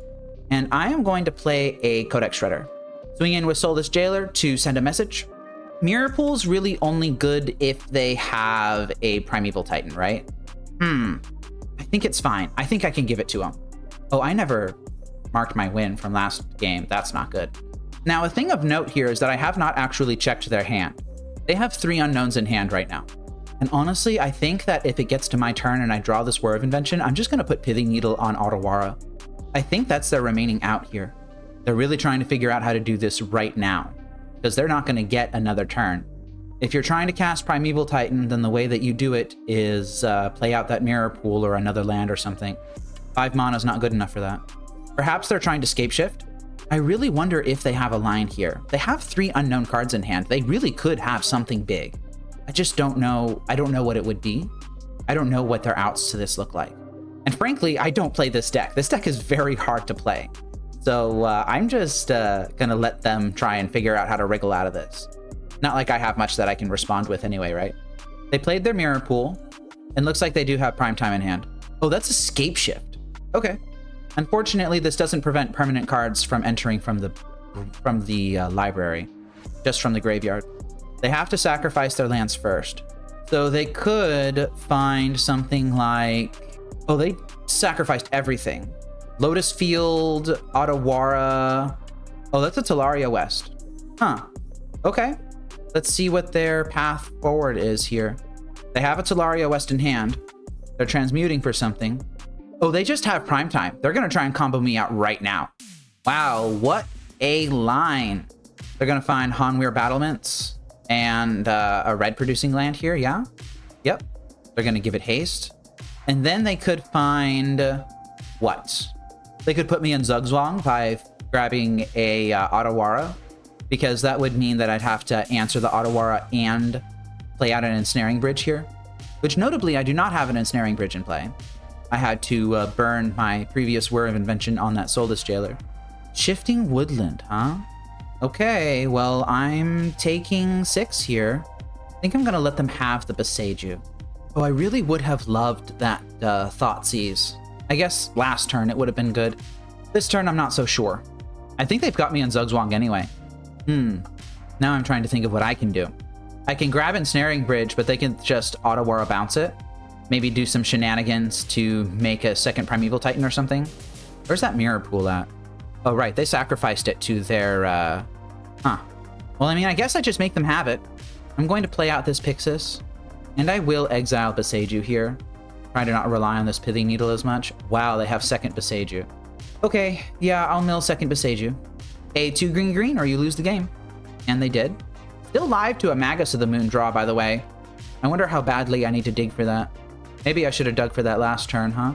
And I am going to play a Codex Shredder. Swing in with Soulless Jailer to send a message. Mirror Pool's really only good if they have a Primeval Titan, right? I think it's fine. I think I can give it to them. Oh, I never marked my win from last game. That's not good. Now, a thing of note here is that I have not actually checked their hand. They have 3 unknowns in hand right now. And honestly, I think that if it gets to my turn and I draw this Whir of Invention, I'm just going to put Pithing Needle on Otawara. I think that's their remaining out here. They're really trying to figure out how to do this right now, because they're not going to get another turn. If you're trying to cast Primeval Titan, then the way that you do it is play out that Mirror Pool or another land or something. 5 mana is not good enough for that. Perhaps they're trying to Scape Shift. I really wonder if they have a line here. They have 3 unknown cards in hand. They really could have something big. I just don't know. I don't know what it would be. I don't know what their outs to this look like. And frankly, I don't play this deck. This deck is very hard to play. So I'm just gonna let them try and figure out how to wriggle out of this. Not like I have much that I can respond with anyway, right? They played their Mirror Pool, and looks like they do have Prime Time in hand. Oh, that's a Scape Shift. Okay. Unfortunately, this doesn't prevent permanent cards from entering from the library, just from the graveyard. They have to sacrifice their lands first. So they could find something like... Oh, they sacrificed everything. Lotus Field, Otawara. Oh, that's a Talaria West. Huh. Okay. Let's see what their path forward is here. They have a Talaria West in hand. They're transmuting for something. Oh, they just have Prime Time. They're going to try and combo me out right now. Wow, what a line. They're going to find Hanweir Battlements and a red producing land here, yeah? Yep. They're going to give it haste. And then they could find... what? They could put me in Zugzwang by grabbing a Otawara, because that would mean that I'd have to answer the Otawara and play out an Ensnaring Bridge here, which notably I do not have an Ensnaring Bridge in play. I had to burn my previous Whir of Invention on that Soulless Jailer. Shifting Woodland, huh? Okay, well, I'm taking 6 here. I think I'm going to let them have the Boseiju. Oh, I really would have loved that Thoughtseize. I guess last turn it would have been good. This turn, I'm not so sure. I think they've got me on Zugzwang anyway. Now I'm trying to think of what I can do. I can grab Ensnaring Bridge, but they can just Otawara bounce it. Maybe do some shenanigans to make a second Primeval Titan or something. Where's that Mirror Pool at? Oh, right. They sacrificed it to their... Huh. Well, I mean, I guess I just make them have it. I'm going to play out this Pyxis. And I will exile Boseiju here. Try to not rely on this Pithing Needle as much. Wow, they have second Boseiju. Okay, yeah, I'll mill second Boseiju. A 2 green, or you lose the game. And they did. Still live to a Magus of the Moon draw, by the way. I wonder how badly I need to dig for that. Maybe I should have dug for that last turn, huh?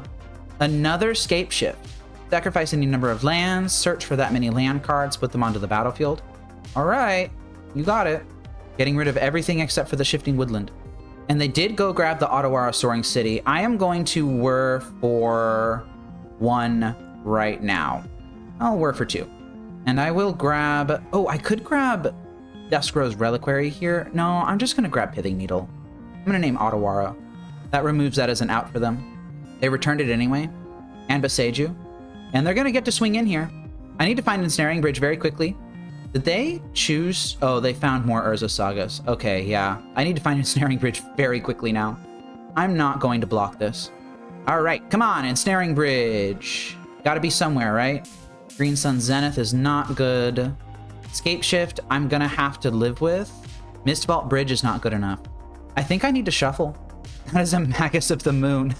Another Scape Shift. Sacrifice any number of lands, search for that many land cards, put them onto the battlefield. All right, you got it. Getting rid of everything except for the Shifting Woodland. And they did go grab the Otawara Soaring City. I am going to whir for 1 right now. I'll whir for 2. And I will grab... Oh, I could grab Duskrow's Reliquary here. No, I'm just going to grab Pithing Needle. I'm going to name Otawara. That removes that as an out for them. They returned it anyway. And Boseiju. And they're going to get to swing in here. I need to find Ensnaring Bridge very quickly. Did they choose... Oh, they found more Urza Sagas. Okay, yeah. I need to find Ensnaring Bridge very quickly now. I'm not going to block this. All right, come on, Ensnaring Bridge. Gotta be somewhere, right? Green Sun Zenith is not good. Scape Shift, I'm gonna have to live with. Mistvault Bridge is not good enough. I think I need to shuffle. That is a Magus of the Moon.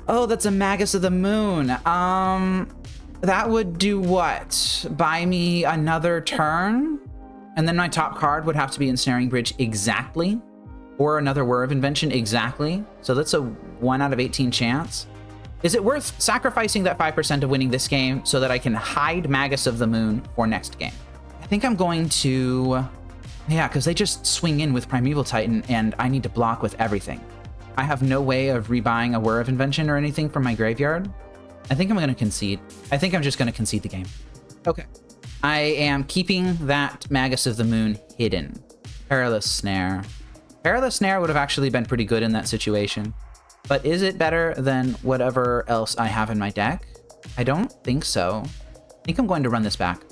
Oh, that's a Magus of the Moon. That would do what? Buy me another turn? And then my top card would have to be Ensnaring Bridge exactly. Or another Whir of Invention exactly. So that's a 1 out of 18 chance. Is it worth sacrificing that 5% of winning this game so that I can hide Magus of the Moon for next game? I think I'm going to... Yeah, because they just swing in with Primeval Titan and I need to block with everything. I have no way of rebuying a Whir of Invention or anything from my graveyard. I think I'm going to concede. I think I'm just going to concede the game. Okay. I am keeping that Magus of the Moon hidden. Perilous Snare. Perilous Snare would have actually been pretty good in that situation. But is it better than whatever else I have in my deck? I don't think so. I think I'm going to run this back.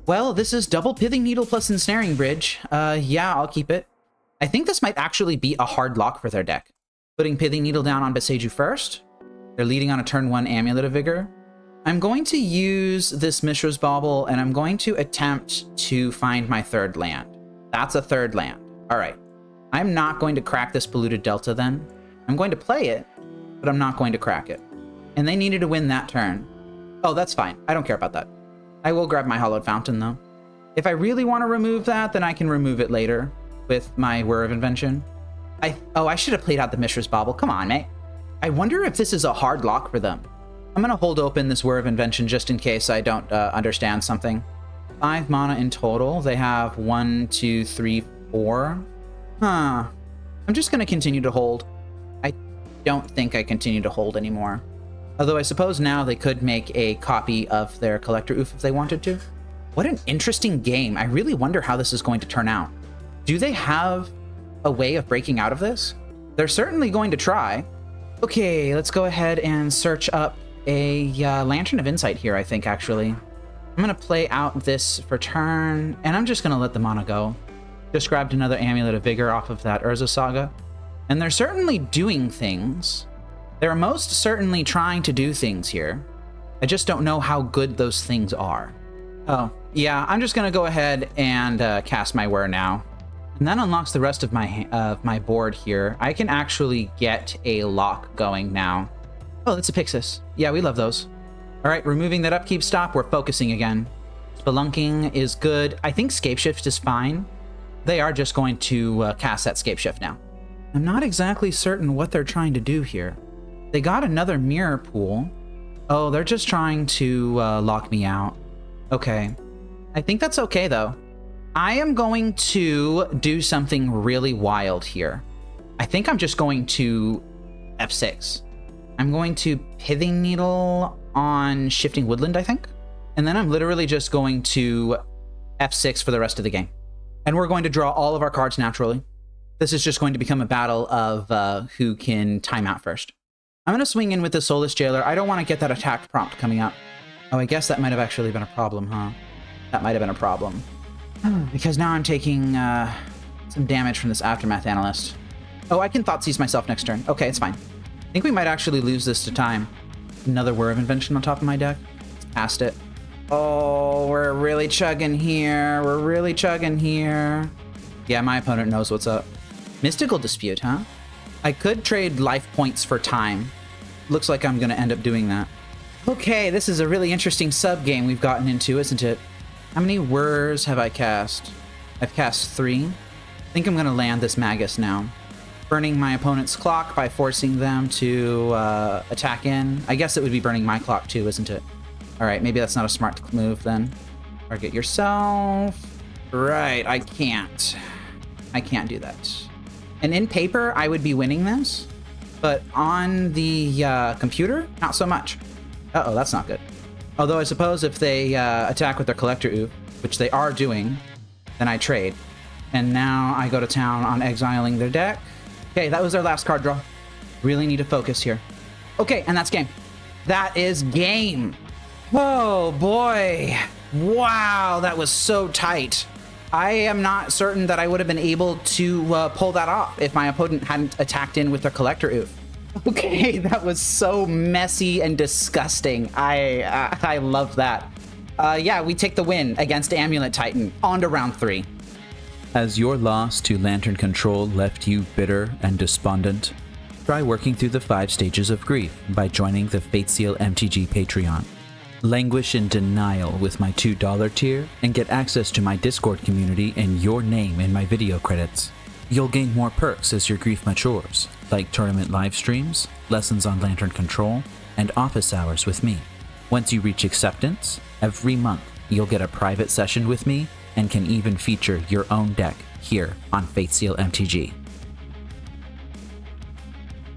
Well, this is double Pithing Needle plus Ensnaring Bridge. Yeah, I'll keep it. I think this might actually be a hard lock for their deck. Putting Pithing Needle down on Boseiju first. They're leading on a turn 1 Amulet of Vigor. I'm going to use this Mishra's Bauble, and I'm going to attempt to find my third land. That's a third land. All right. I'm not going to crack this Polluted Delta then. I'm going to play it, but I'm not going to crack it. And they needed to win that turn. Oh, that's fine. I don't care about that. I will grab my Hallowed Fountain, though. If I really want to remove that, then I can remove it later with my Whir of Invention. I should have played out the Mishra's Bauble. Come on, mate. I wonder if this is a hard lock for them. I'm going to hold open this Whir of Invention just in case I don't understand something. 5 mana in total. They have 1, 2, 3, 4. Huh. I'm just going to continue to hold. I don't think I continue to hold anymore. Although I suppose now they could make a copy of their Collector Oof if they wanted to. What an interesting game. I really wonder how this is going to turn out. Do they have a way of breaking out of this? They're certainly going to try. Okay, let's go ahead and search up a Lantern of Insight here, I think, actually. I'm going to play out this for turn, and I'm just going to let the mana go. Just grabbed another Amulet of Vigor off of that Urza Saga. And they're certainly doing things. They're most certainly trying to do things here. I just don't know how good those things are. Oh, yeah, I'm just going to go ahead and cast my Whir now. And that unlocks the rest of my board here. I can actually get a lock going now. Oh, that's a Pyxis. Yeah, we love those. All right, removing that upkeep stop. We're focusing again. Spelunking is good. I think Scapeshift is fine. They are just going to cast that Scapeshift now. I'm not exactly certain what they're trying to do here. They got another Mirror Pool. Oh, they're just trying to lock me out. Okay. I think that's okay, though. I am going to do something really wild here. I think I'm just going to F6. I'm going to Pithing Needle on Shifting Woodland, I think. And then I'm literally just going to F6 for the rest of the game. And we're going to draw all of our cards naturally. This is just going to become a battle of who can time out first. I'm going to swing in with the Soulless Jailer. I don't want to get that attack prompt coming up. Oh, I guess that might have actually been a problem, huh? That might have been a problem. Because now I'm taking some damage from this Aftermath Analyst. Oh, I can Thoughtseize myself next turn. Okay, it's fine. I think we might actually lose this to time. Another Whir of Invention on top of my deck. It's past it. Oh, we're really chugging here. We're really chugging here. Yeah, my opponent knows what's up. Mystical Dispute, huh? I could trade life points for time. Looks like I'm going to end up doing that. Okay, this is a really interesting sub-game we've gotten into, isn't it? How many Whirs have I cast? I've cast 3. I think I'm going to land this Magus now. Burning my opponent's clock by forcing them to attack in. I guess it would be burning my clock too, isn't it? All right, maybe that's not a smart move then. Target yourself. Right, I can't. I can't do that. And in paper, I would be winning this. But on the computer, not so much. Uh-oh, that's not good. Although I suppose if they attack with their Collector Oof, which they are doing, then I trade. And now I go to town on exiling their deck. Okay, that was their last card draw. Really need to focus here. Okay, and that's game. That is game. Oh, boy. Wow, that was so tight. I am not certain that I would have been able to pull that off if my opponent hadn't attacked in with their Collector Oof. Okay, that was so messy and disgusting. I love that. Yeah, we take the win against Amulet Titan. On to round 3. Has your loss to Lantern Control left you bitter and despondent? Try working through the 5 stages of grief by joining the Fateseal MTG Patreon. Languish in denial with my $2 tier and get access to my Discord community and your name in my video credits. You'll gain more perks as your grief matures, like tournament live streams, lessons on Lantern Control, and office hours with me. Once you reach acceptance, every month you'll get a private session with me and can even feature your own deck here on Fateseal MTG.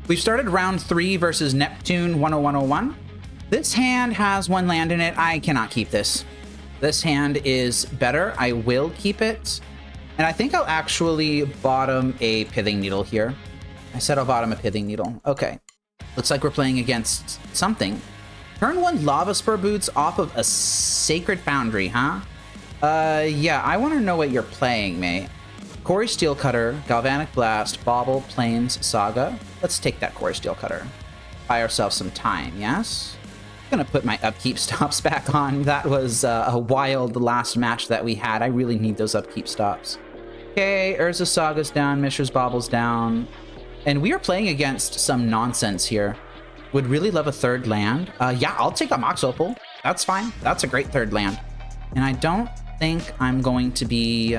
We've started round 3 versus Neptune 10101. This hand has 1 land in it. I cannot keep this. This hand is better. I will keep it. And I think I'll actually bottom a Pithing Needle here. I said I'll bottom a Pithing Needle. Okay. Looks like we're playing against something. Turn 1 Lava Spur Boots off of a Sacred Foundry, huh? Yeah, I want to know what you're playing, mate. Quarry Steelcutter, Galvanic Blast, Bauble, Plains, Saga. Let's take that Quarry Steelcutter. Buy ourselves some time, yes? Gonna put my upkeep stops back on. That was a wild last match that we had. I really need those upkeep stops. Okay, Urza Saga's down, Mishra's Bobble's down. And we are playing against some nonsense here. Would really love a third land. Yeah, I'll take a Mox Opal. That's fine. That's a great third land. And I don't think I'm going to be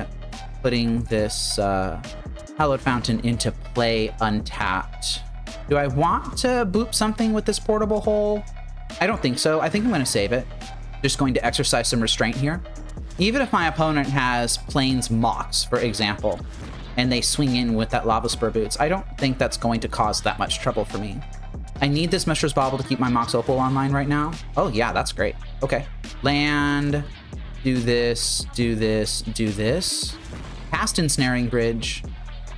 putting this Hallowed Fountain into play untapped. Do I want to boop something with this Portable Hole? I don't think so. I think I'm going to save it. Just going to exercise some restraint here. Even if my opponent has Plains Mox, for example, and they swing in with that Lava Spur Boots, I don't think that's going to cause that much trouble for me. I need this Mishra's Bauble to keep my Mox Opal online right now. Oh yeah, that's great. Okay. Land, do this, do this, do this. Cast Ensnaring Bridge.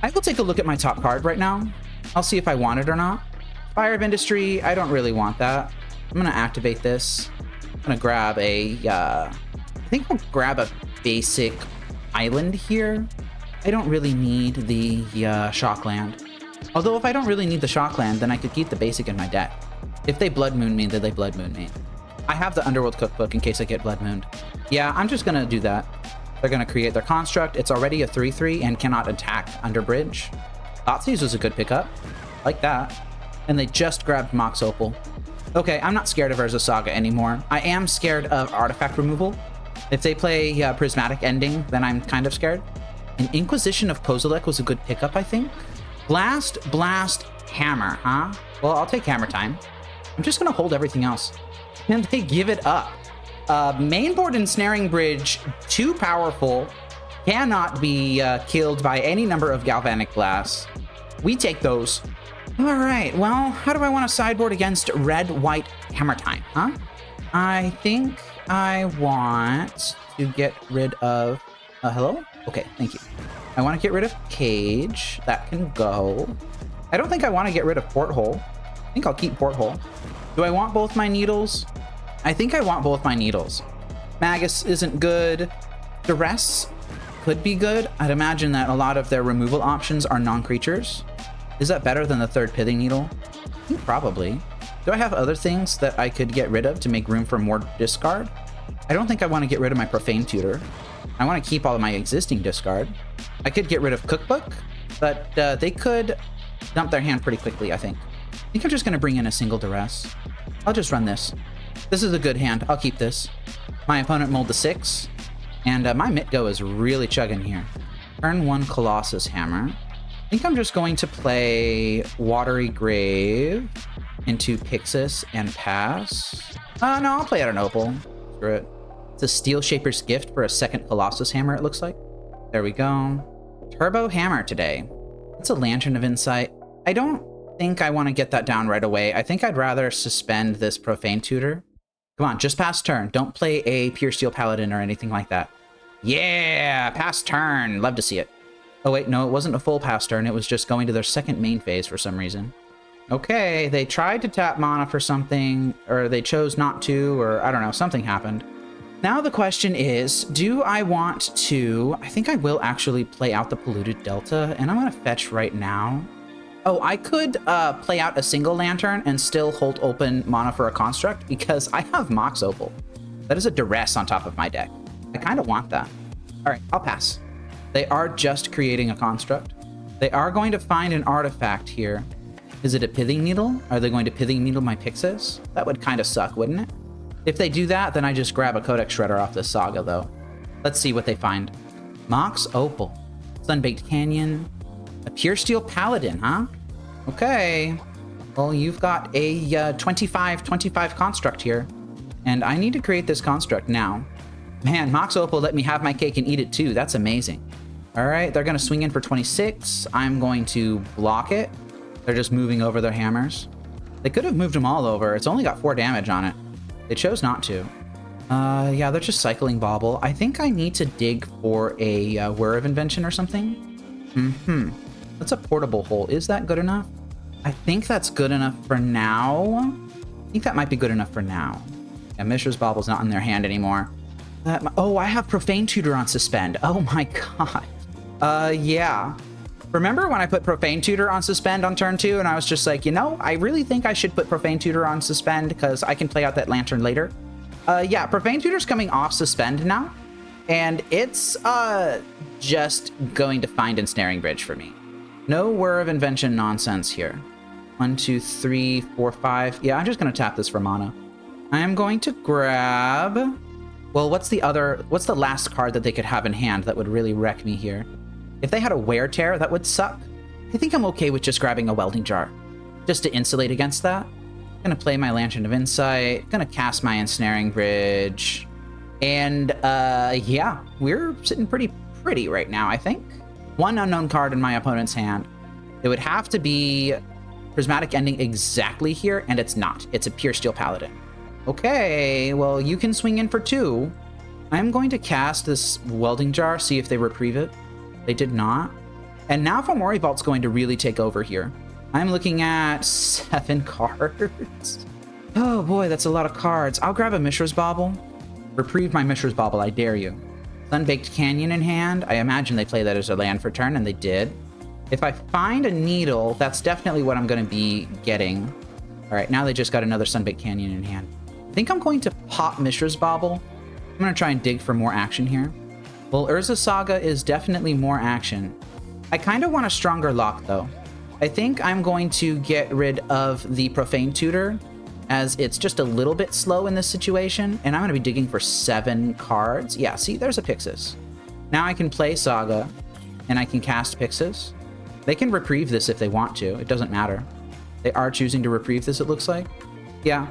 I will take a look at my top card right now. I'll see if I want it or not. Fire of Industry, I don't really want that. I'm gonna activate this. I'm gonna grab a, I think I'll grab a basic island here. I don't really need the Shockland. Although if I don't really need the Shockland, then I could keep the basic in my deck. If they Blood Moon me, then they Blood Moon me. I have the Underworld Cookbook in case I get Blood Mooned. Yeah, I'm just gonna do that. They're gonna create their construct. It's already a 3/3 and cannot attack under bridge. Thoughtseize was a good pickup. Like that. And they just grabbed Mox Opal. Okay, I'm not scared of Urza Saga anymore. I am scared of artifact removal. If they play Prismatic Ending, then I'm kind of scared. An Inquisition of Kozilek was a good pickup, I think. Blast, Blast, Hammer, huh? Well, I'll take Hammer Time. I'm just gonna hold everything else. And they give it up. Mainboard Ensnaring Bridge, too powerful, cannot be killed by any number of Galvanic Blasts. We take those. All right, well, how do I want to sideboard against Red-White Hammer Time, huh? I think I want to get rid of... hello? Okay, thank you. I want to get rid of Cage. That can go. I don't think I want to get rid of Porthole. I think I'll keep Porthole. Do I want both my Needles? I think I want both my Needles. Magus isn't good. Duress could be good. I'd imagine that a lot of their removal options are non-creatures. Is that better than the third Pithing Needle? I think probably. Do I have other things that I could get rid of to make room for more discard? I don't think I want to get rid of my Profane Tutor. I want to keep all of my existing discard. I could get rid of Cookbook, but they could dump their hand pretty quickly, I think. I think I'm just going to bring in a single Duress. I'll just run this. This is a good hand. I'll keep this. My opponent mulled the 6, and my MTGO is really chugging here. Turn 1 Colossus Hammer. I think I'm just going to play Watery Grave into Pyxis and pass. No, I'll play out an Opal. Screw it. It's a Steel Shaper's Gift for a second Colossus Hammer, it looks like. There we go. Turbo Hammer today. It's a Lantern of Insight. I don't think I want to get that down right away. I think I'd rather suspend this Profane Tutor. Come on, just pass turn. Don't play a Pure Steel Paladin or anything like that. Yeah, pass turn. Love to see it. Oh wait, no, it wasn't a full pass turn. It was just going to their second main phase for some reason. Okay, they tried to tap mana for something, or they chose not to, or I don't know, something happened. Now the question is, do I want to... I think I will actually play out the Polluted Delta, and I'm going to fetch right now. Oh, I could play out a single Lantern and still hold open mana for a Construct, because I have Mox Opal. That is a Duress on top of my deck. I kind of want that. All right, I'll pass. They are just creating a Construct. They are going to find an artifact here. Is it a Pithing Needle? Are they going to Pithing Needle my Pyxis? That would kind of suck, wouldn't it? If they do that, then I just grab a Codex Shredder off this Saga, though. Let's see what they find. Mox Opal. Sunbaked Canyon. A Pure Steel Paladin, huh? Okay. Well, you've got a 25-25 Construct here. And I need to create this Construct now. Man, Mox Opal let me have my cake and eat it too. That's amazing. All right, they're going to swing in for 26. I'm going to block it. They're just moving over their hammers. They could have moved them all over. It's only got 4 damage on it. They chose not to. Yeah, they're just cycling Bauble. I think I need to dig for a Whir of Invention or something. That's a Portable Hole. Is that good enough? I think that's good enough for now. I think that might be good enough for now. Yeah, Mishra's Bauble's not in their hand anymore. Oh, I have Profane Tutor on suspend. Oh my god. Yeah. Remember when I put Profane Tutor on Suspend on turn 2, and I was just like, you know, I really think I should put Profane Tutor on Suspend because I can play out that Lantern later. Yeah, Profane Tutor's coming off Suspend now, and it's just going to find Ensnaring Bridge for me. No Whir of Invention nonsense here. 1, 2, 3, 4, 5. Yeah, I'm just going to tap this for mana. I am going to grab... Well, what's the last card that they could have in hand that would really wreck me here? If they had a Wear Tear, that would suck. I think I'm okay with just grabbing a Welding Jar, just to insulate against that. I'm gonna play my Lantern of Insight, gonna cast my Ensnaring Bridge, and yeah, we're sitting pretty right now, I think. One unknown card in my opponent's hand. It would have to be Prismatic Ending exactly here, and it's not. It's a Pure Steel Paladin. Okay, well, you can swing in for 2. I'm going to cast this Welding Jar, see if they reprieve it. They did not. And now Fomori Vault's going to really take over here. I'm looking at 7 cards. Oh boy, that's a lot of cards. I'll grab a Mishra's Bauble. Reprieve my Mishra's Bauble, I dare you. Sunbaked Canyon in hand. I imagine they play that as a land for turn, and they did. If I find a Needle, that's definitely what I'm going to be getting. All right, now they just got another Sunbaked Canyon in hand. I think I'm going to pop Mishra's Bauble. I'm going to try and dig for more action here. Well, Urza Saga is definitely more action. I kind of want a stronger lock, though. I think I'm going to get rid of the Profane Tutor, as it's just a little bit slow in this situation, and I'm going to be digging for 7 cards. Yeah, see, there's a Pyxis. Now I can play Saga, and I can cast Pyxis. They can reprieve this if they want to. It doesn't matter. They are choosing to reprieve this, it looks like. Yeah.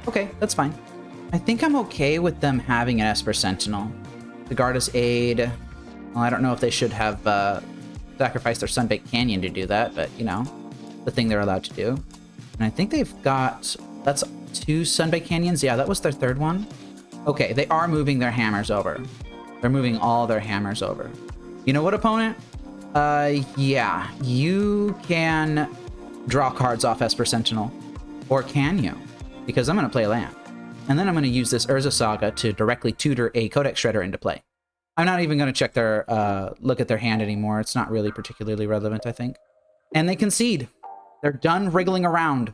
Okay, that's fine. I think I'm okay with them having an Esper Sentinel. The Garda's Aid. Well, I don't know if they should have sacrificed their Sunbaked Canyon to do that, but, you know, the thing they're allowed to do. And I think they've got... That's 2 Sunbaked Canyons? Yeah, that was their 3rd one. Okay, they are moving their hammers over. They're moving all their hammers over. You know what, opponent? Yeah, you can draw cards off Esper Sentinel. Or can you? Because I'm going to play a land. And then I'm going to use this Urza Saga to directly tutor a Codex Shredder into play. I'm not even going to check their, look at their hand anymore. It's not really particularly relevant, I think. And they concede. They're done wriggling around.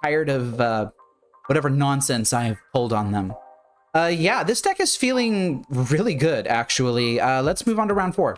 Tired of, whatever nonsense I have pulled on them. Yeah, this deck is feeling really good, actually. Let's move on to round 4.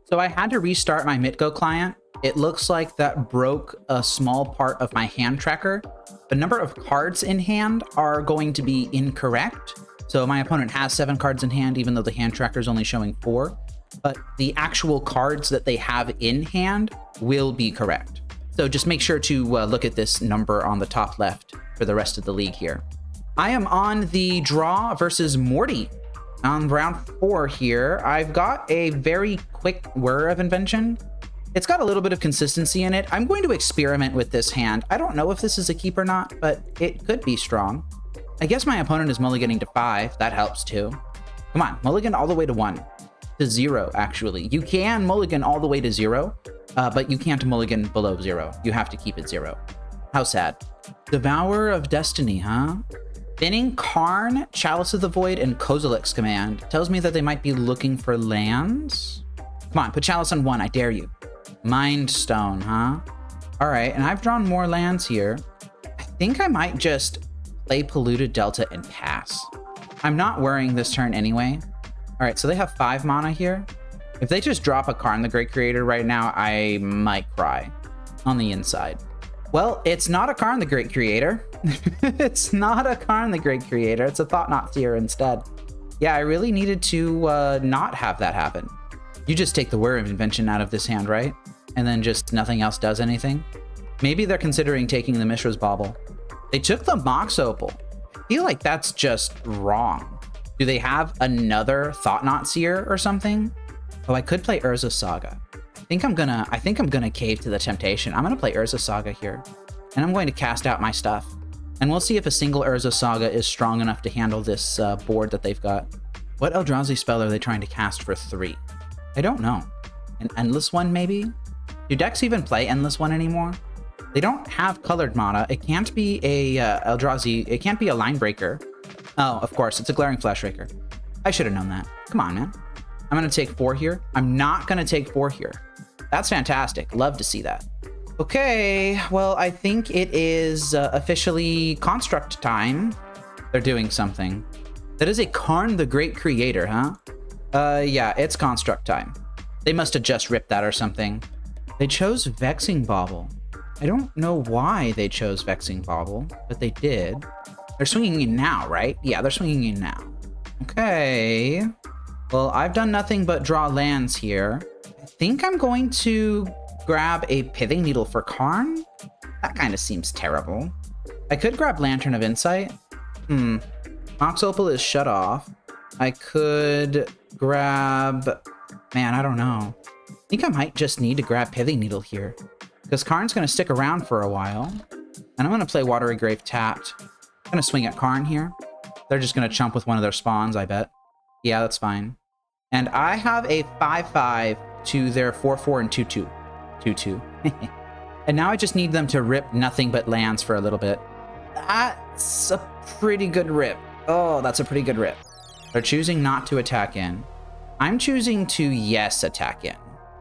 So I had to restart my MTGO client. It looks like that broke a small part of my hand tracker. The number of cards in hand are going to be incorrect. So my opponent has 7 cards in hand, even though the hand tracker is only showing 4. But the actual cards that they have in hand will be correct. So just make sure to look at this number on the top left for the rest of the league here. I am on the draw versus Morty. On round 4 here, I've got a very quick Whir of Invention. It's got a little bit of consistency in it. I'm going to experiment with this hand. I don't know if this is a keep or not, but it could be strong. I guess my opponent is mulliganing to 5. That helps too. Come on, mulligan all the way to 1. To 0, actually. You can mulligan all the way to 0, but you can't mulligan below 0. You have to keep it 0. How sad. Devourer of Destiny, huh? Thinning Karn, Chalice of the Void, and Kozilek's Command tells me that they might be looking for lands. Come on, put Chalice on 1, I dare you. Mind Stone, huh? All right, and I've drawn more lands here. I think I might just play Polluted Delta and pass. I'm not worrying this turn anyway. All right, so they have 5 mana here. If they just drop a Karn the Great Creator right now, I might cry on the inside. Well, it's not a Karn the Great Creator. It's not a Karn the Great Creator. It's a Thought-Knot Seer instead. Yeah, I really needed to not have that happen. You just take the Whir of Invention out of this hand, right? And then just nothing else does anything? Maybe they're considering taking the Mishra's Bauble. They took the Mox Opal. I feel like that's just wrong. Do they have another Thought-Knot Seer or something? Oh, I could play Urza Saga. I think I'm gonna cave to the temptation. I'm gonna play Urza Saga here. And I'm going to cast out my stuff. And we'll see if a single Urza Saga is strong enough to handle this board that they've got. What Eldrazi spell are they trying to cast for 3? I don't know. An Endless One, maybe? Do decks even play Endless One anymore? They don't have colored mana. It can't be a Eldrazi. It can't be a Line Breaker. Oh, of course, it's a Glaring Flashraker. I should have known that. Come on, man. I'm going to take 4 here. I'm not going to take 4 here. That's fantastic. Love to see that. Okay, well, I think it is officially construct time. They're doing something. That is a Karn the Great Creator, huh? Yeah, it's construct time. They must have just ripped that or something. They chose Vexing Bauble. I don't know why they chose Vexing Bauble, but they did. They're swinging in now, right? Yeah, they're swinging in now. Okay. Well, I've done nothing but draw lands here. I think I'm going to grab a Pithing Needle for Karn. That kind of seems terrible. I could grab Lantern of Insight. Mox Opal is shut off. I could grab... Man, I don't know. I think I might just need to grab Pithing Needle here, because Karn's going to stick around for a while. And I'm going to play Watery Grave tapped. I'm going to swing at Karn here. They're just going to chump with one of their spawns, I bet. Yeah, that's fine. And I have a 5/5 to their 4/4 and 2/2. 2/2. And now I just need them to rip nothing but lands for a little bit. That's a pretty good rip. Oh, that's a pretty good rip. They're choosing not to attack in. I'm choosing to, yes, attack in.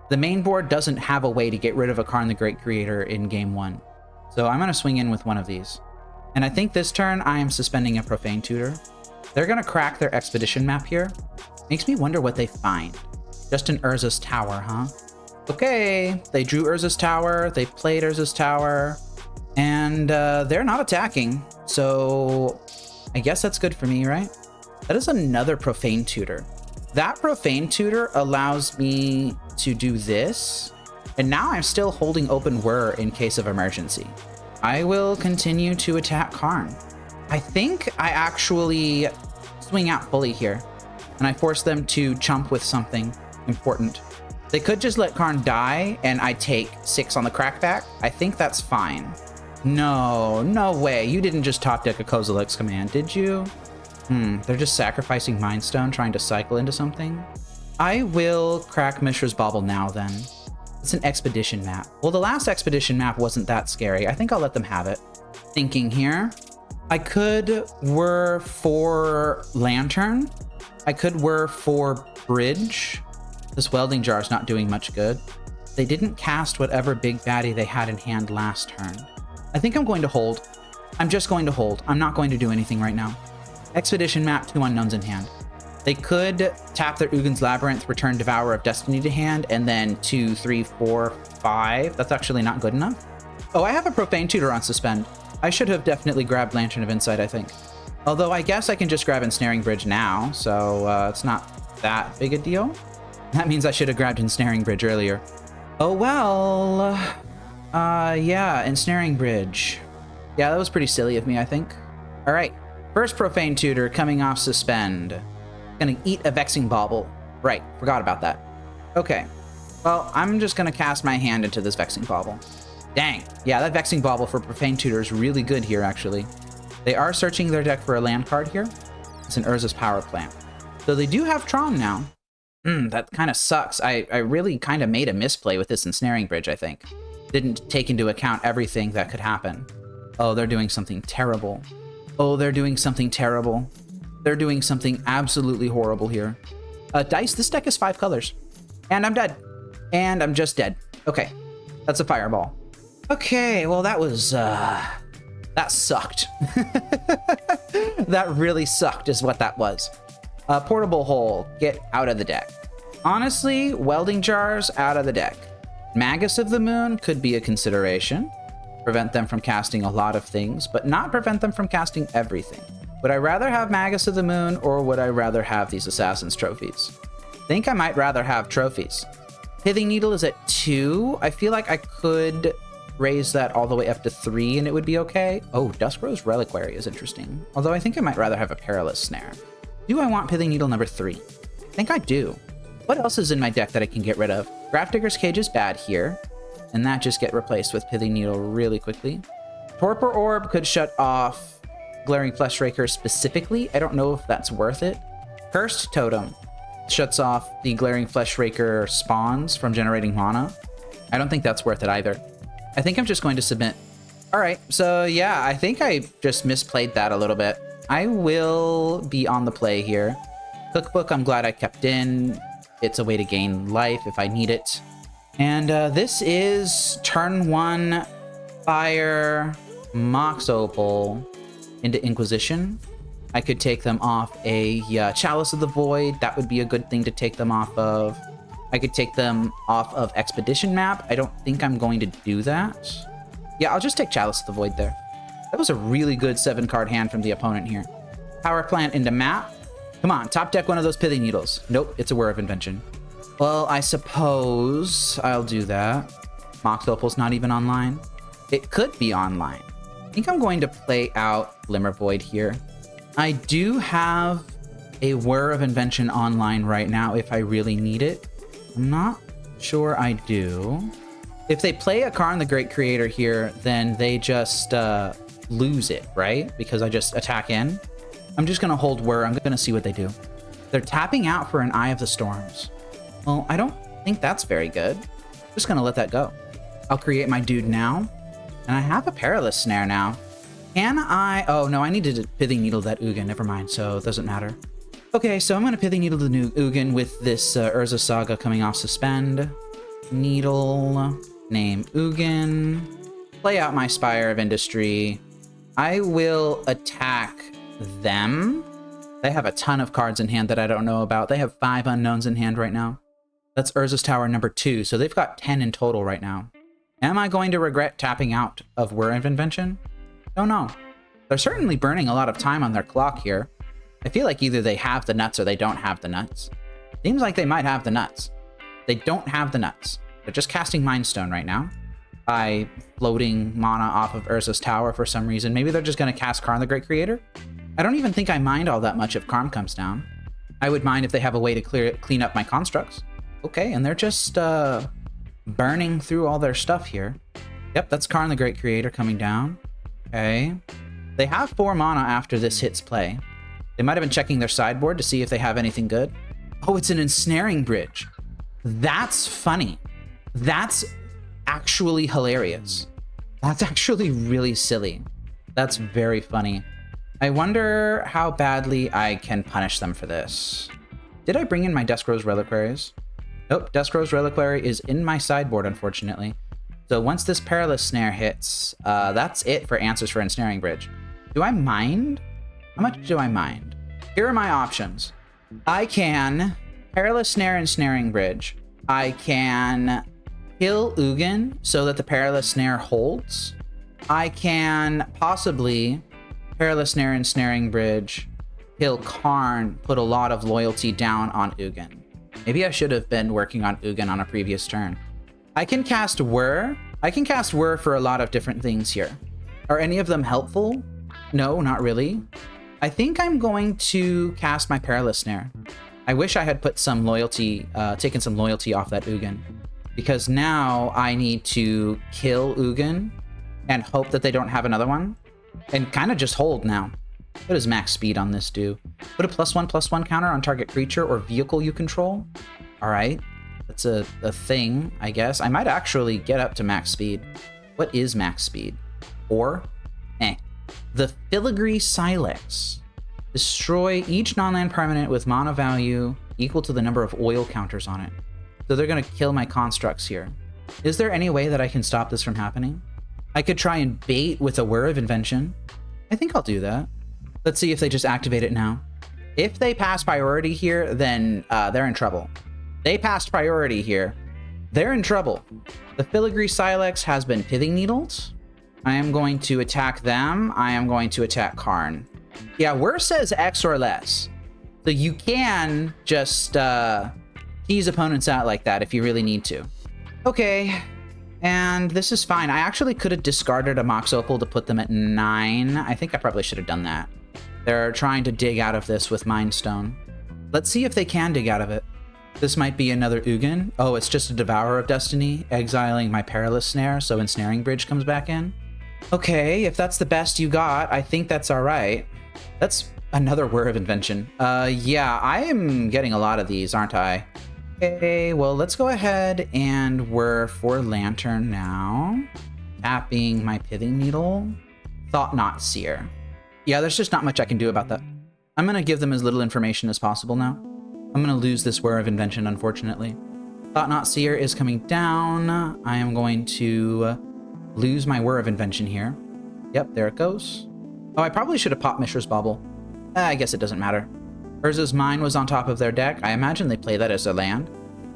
The main board doesn't have a way to get rid of a Karn the Great Creator in game 1. So I'm going to swing in with one of these. And I think this turn I am suspending a Profane Tutor. They're going to crack their Expedition map here. Makes me wonder what they find. Just an Urza's Tower, huh? Okay, they drew Urza's Tower, they played Urza's Tower, and they're not attacking. So I guess that's good for me, right? That is another Profane Tutor. That Profane Tutor allows me to do this, and now I'm still holding open Whir in case of emergency. I will continue to attack Karn. I think I actually swing out fully here, and I force them to chump with something important. They could just let Karn die, and I take 6 on the crackback. I think that's fine. No, no way. You didn't just top deck a Kozilek's Command, did you? They're just sacrificing Mind Stone, trying to cycle into something. I will crack Mishra's Bauble now, then. It's an Expedition map. Well, the last Expedition map wasn't that scary. I think I'll let them have it. Thinking here. I could whir for Lantern. I could whir for Bridge. This Welding Jar is not doing much good. They didn't cast whatever big baddie they had in hand last turn. I think I'm going to hold. I'm just going to hold. I'm not going to do anything right now. Expedition map, 2 unknowns in hand. They could tap their Ugin's Labyrinth, return Devourer of Destiny to hand, and then 2, 3, 4, 5. That's actually not good enough. Oh, I have a Profane Tutor on suspend. I should have definitely grabbed Lantern of Insight, I think. Although I guess I can just grab Ensnaring Bridge now, so it's not that big a deal. That means I should have grabbed Ensnaring Bridge earlier. Oh well. Yeah, Ensnaring Bridge. Yeah, that was pretty silly of me, I think. All right. First Profane Tutor coming off suspend. Gonna eat a Vexing Bauble. Right, forgot about that. Okay, well, I'm just gonna cast my hand into this Vexing Bauble. Dang, yeah, that Vexing Bauble for Profane Tutor is really good here, actually. They are searching their deck for a land card here. It's an Urza's Power Plant. So they do have Tron now. That kind of sucks. I really kind of made a misplay with this Ensnaring Bridge, I think. Didn't take into account everything that could happen. Oh, they're doing something terrible. Oh, they're doing something terrible. They're doing something absolutely horrible here. Dice, this deck is 5 colors. And I'm dead. And I'm just dead. Okay, that's a fireball. Okay, well that was, that sucked. That really sucked is what that was. Portable Hole, get out of the deck. Honestly, Welding Jars out of the deck. Magus of the Moon could be a consideration. Prevent them from casting a lot of things, but not prevent them from casting everything. Would I rather have Magus of the Moon, or would I rather have these Assassin's Trophies? I think I might rather have Trophies. Pithing Needle is at 2. I feel like I could raise that all the way up to 3 and it would be okay. Oh, Duskrose Reliquary is interesting. Although I think I might rather have a Perilous Snare. Do I want Pithing Needle number 3? I think I do. What else is in my deck that I can get rid of? Grafdigger's Cage is bad here, and that just get replaced with Pithing Needle really quickly. Torpor Orb could shut off Glaring Fleshraker specifically. I don't know if that's worth it. Cursed Totem shuts off the Glaring Fleshraker spawns from generating mana. I don't think that's worth it either. I think I'm just going to submit. All right, so yeah, I think I just misplayed that a little bit. I will be on the play here. Cookbook, I'm glad I kept in. It's a way to gain life if I need it. And this is turn 1 fire Mox Opal into Inquisition. I could take them off a Chalice of the Void. That would be a good thing to take them off of. I could take them off of Expedition Map. I don't think I'm going to do that. Yeah, I'll just take Chalice of the Void there. That was a really good 7-card hand from the opponent here. Power Plant into Map. Come on, top deck one of those Pithing Needles. Nope, it's a Whir of Invention. Well, I suppose I'll do that. Mox Opal's not even online. It could be online. I think I'm going to play out Glimmer Void here. I do have a Whir of Invention online right now if I really need it. I'm not sure I do. If they play a Karn the Great Creator here, then they just lose it, right? Because I just attack in. I'm just going to hold Whir. I'm going to see what they do. They're tapping out for an Eye of the Storms. Well, I don't think that's very good. Just going to let that go. I'll create my dude now. And I have a Perilous Snare now. Can I... Oh, no, I needed to Pithing Needle that Ugin. Never mind, so it doesn't matter. Okay, so I'm going to Pithing Needle the new Ugin with this Urza Saga coming off Suspend. Needle. Name Ugin. Play out my Spire of Industry. I will attack them. They have a ton of cards in hand that I don't know about. They have 5 unknowns in hand right now. That's Urza's Tower number 2, so they've got 10 in total right now. Am I going to regret tapping out of Whir of Invention? Don't know. They're certainly burning a lot of time on their clock here. I feel like either they have the nuts or they don't have the nuts. Seems like they might have the nuts. They don't have the nuts. They're just casting Mind Stone right now by floating mana off of Urza's Tower for some reason. Maybe they're just going to cast Karn the Great Creator? I don't even think I mind all that much if Karn comes down. I would mind if they have a way to clean up my constructs. Okay, and they're just burning through all their stuff here. Yep, that's Karn the Great Creator coming down. Okay. They have 4 mana after this hits play. They might have been checking their sideboard to see if they have anything good. Oh, it's an Ensnaring Bridge. That's funny. That's actually hilarious. That's actually really silly. That's very funny. I wonder how badly I can punish them for this. Did I bring in my Duskrose Reliquaries? Nope, Duskrose Reliquary is in my sideboard, unfortunately. So once this Perilous Snare hits, that's it for answers for Ensnaring Bridge. Do I mind? How much do I mind? Here are my options. I can Perilous Snare Ensnaring Bridge. I can kill Ugin so that the Perilous Snare holds. I can possibly Perilous Snare Ensnaring Bridge, kill Karn, put a lot of loyalty down on Ugin. Maybe I should have been working on Ugin on a previous turn. I can cast Whir. I can cast Whir for a lot of different things here. Are any of them helpful? No, not really. I think I'm going to cast my Perilous Snare. I wish I had put some loyalty, taken some loyalty off that Ugin. Because now I need to kill Ugin and hope that they don't have another one. And kind of just hold now. What does max speed on this do? Put a +1/+1 counter on target creature or vehicle you control. All right. That's a thing, I guess. I might actually get up to max speed. What is max speed? 4? The Filigree Silex. Destroy each non-land permanent with mana value equal to the number of oil counters on it. So they're going to kill my constructs here. Is there any way that I can stop this from happening? I could try and bait with a Whir of Invention. I think I'll do that. Let's see if they just activate it now. If they pass priority here, then they're in trouble. They passed priority here. They're in trouble. The Filigree Silex has been Pithing Needled. I am going to attack them. I am going to attack Karn. Yeah, Whir says X or less. So you can just tease opponents out like that if you really need to. Okay. And this is fine. I actually could have discarded a Mox Opal to put them at 9. I think I probably should have done that. They're trying to dig out of this with Mind Stone. Let's see if they can dig out of it. This might be another Ugin. Oh, it's just a Devourer of Destiny, exiling my Perilous Snare, so Ensnaring Bridge comes back in. Okay, if that's the best you got, I think that's all right. That's another Whir of Invention. Yeah, I am getting a lot of these, aren't I? Okay, well, let's go ahead and Whir for Lantern now. Tapping my Pithing Needle. Thought Not Seer. Yeah, there's just not much I can do about that. I'm going to give them as little information as possible now. I'm gonna lose this Wear of Invention, unfortunately. Thought Not Seer is coming down. I am going to lose my Wear of Invention here. Yep, there it goes. Oh, I probably should have popped Mishra's Bauble. I guess it doesn't matter. Urza's Mine was on top of their deck. I imagine they play that as a land.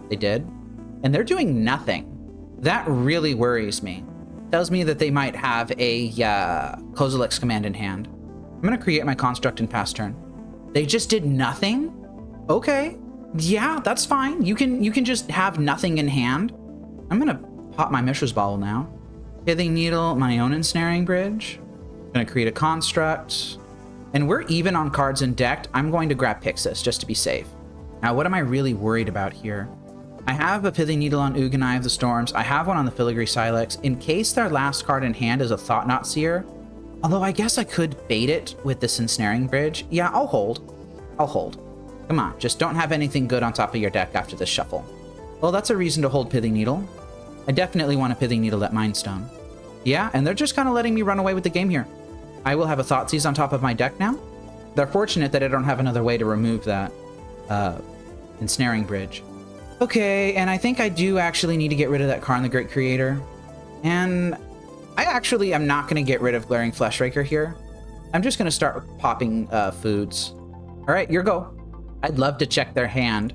They did. And they're doing nothing. That really worries me. Tells me that they might have a Kozilek's Command in hand. I'm going to create my Construct and pass turn. They just did nothing? Okay. Yeah, that's fine. You can just have nothing in hand. I'm going to pop my Mishra's Bauble now. Pithing Needle, my own Ensnaring Bridge. I'm going to create a Construct. And we're even on cards in deck. I'm going to grab Pyxis just to be safe. Now, what am I really worried about here? I have a Pithing Needle on Ugin, Eye of the Storms. I have one on the Filigree Silex. In case their last card in hand is a Thought Not Seer. Although I guess I could bait it with this Ensnaring Bridge. Yeah, I'll hold. I'll hold. Come on, just don't have anything good on top of your deck after this shuffle. Well, that's a reason to hold Pithing Needle. I definitely want a Pithing Needle at Mind Stone. Yeah, and they're just kind of letting me run away with the game here. I will have a Thoughtseize on top of my deck now. They're fortunate that I don't have another way to remove that Ensnaring Bridge. Okay, and I think I do actually need to get rid of that Karn the Great Creator. And I actually am not going to get rid of Glaring Fleshraker here. I'm just going to start popping foods. All right, your go. I'd love to check their hand.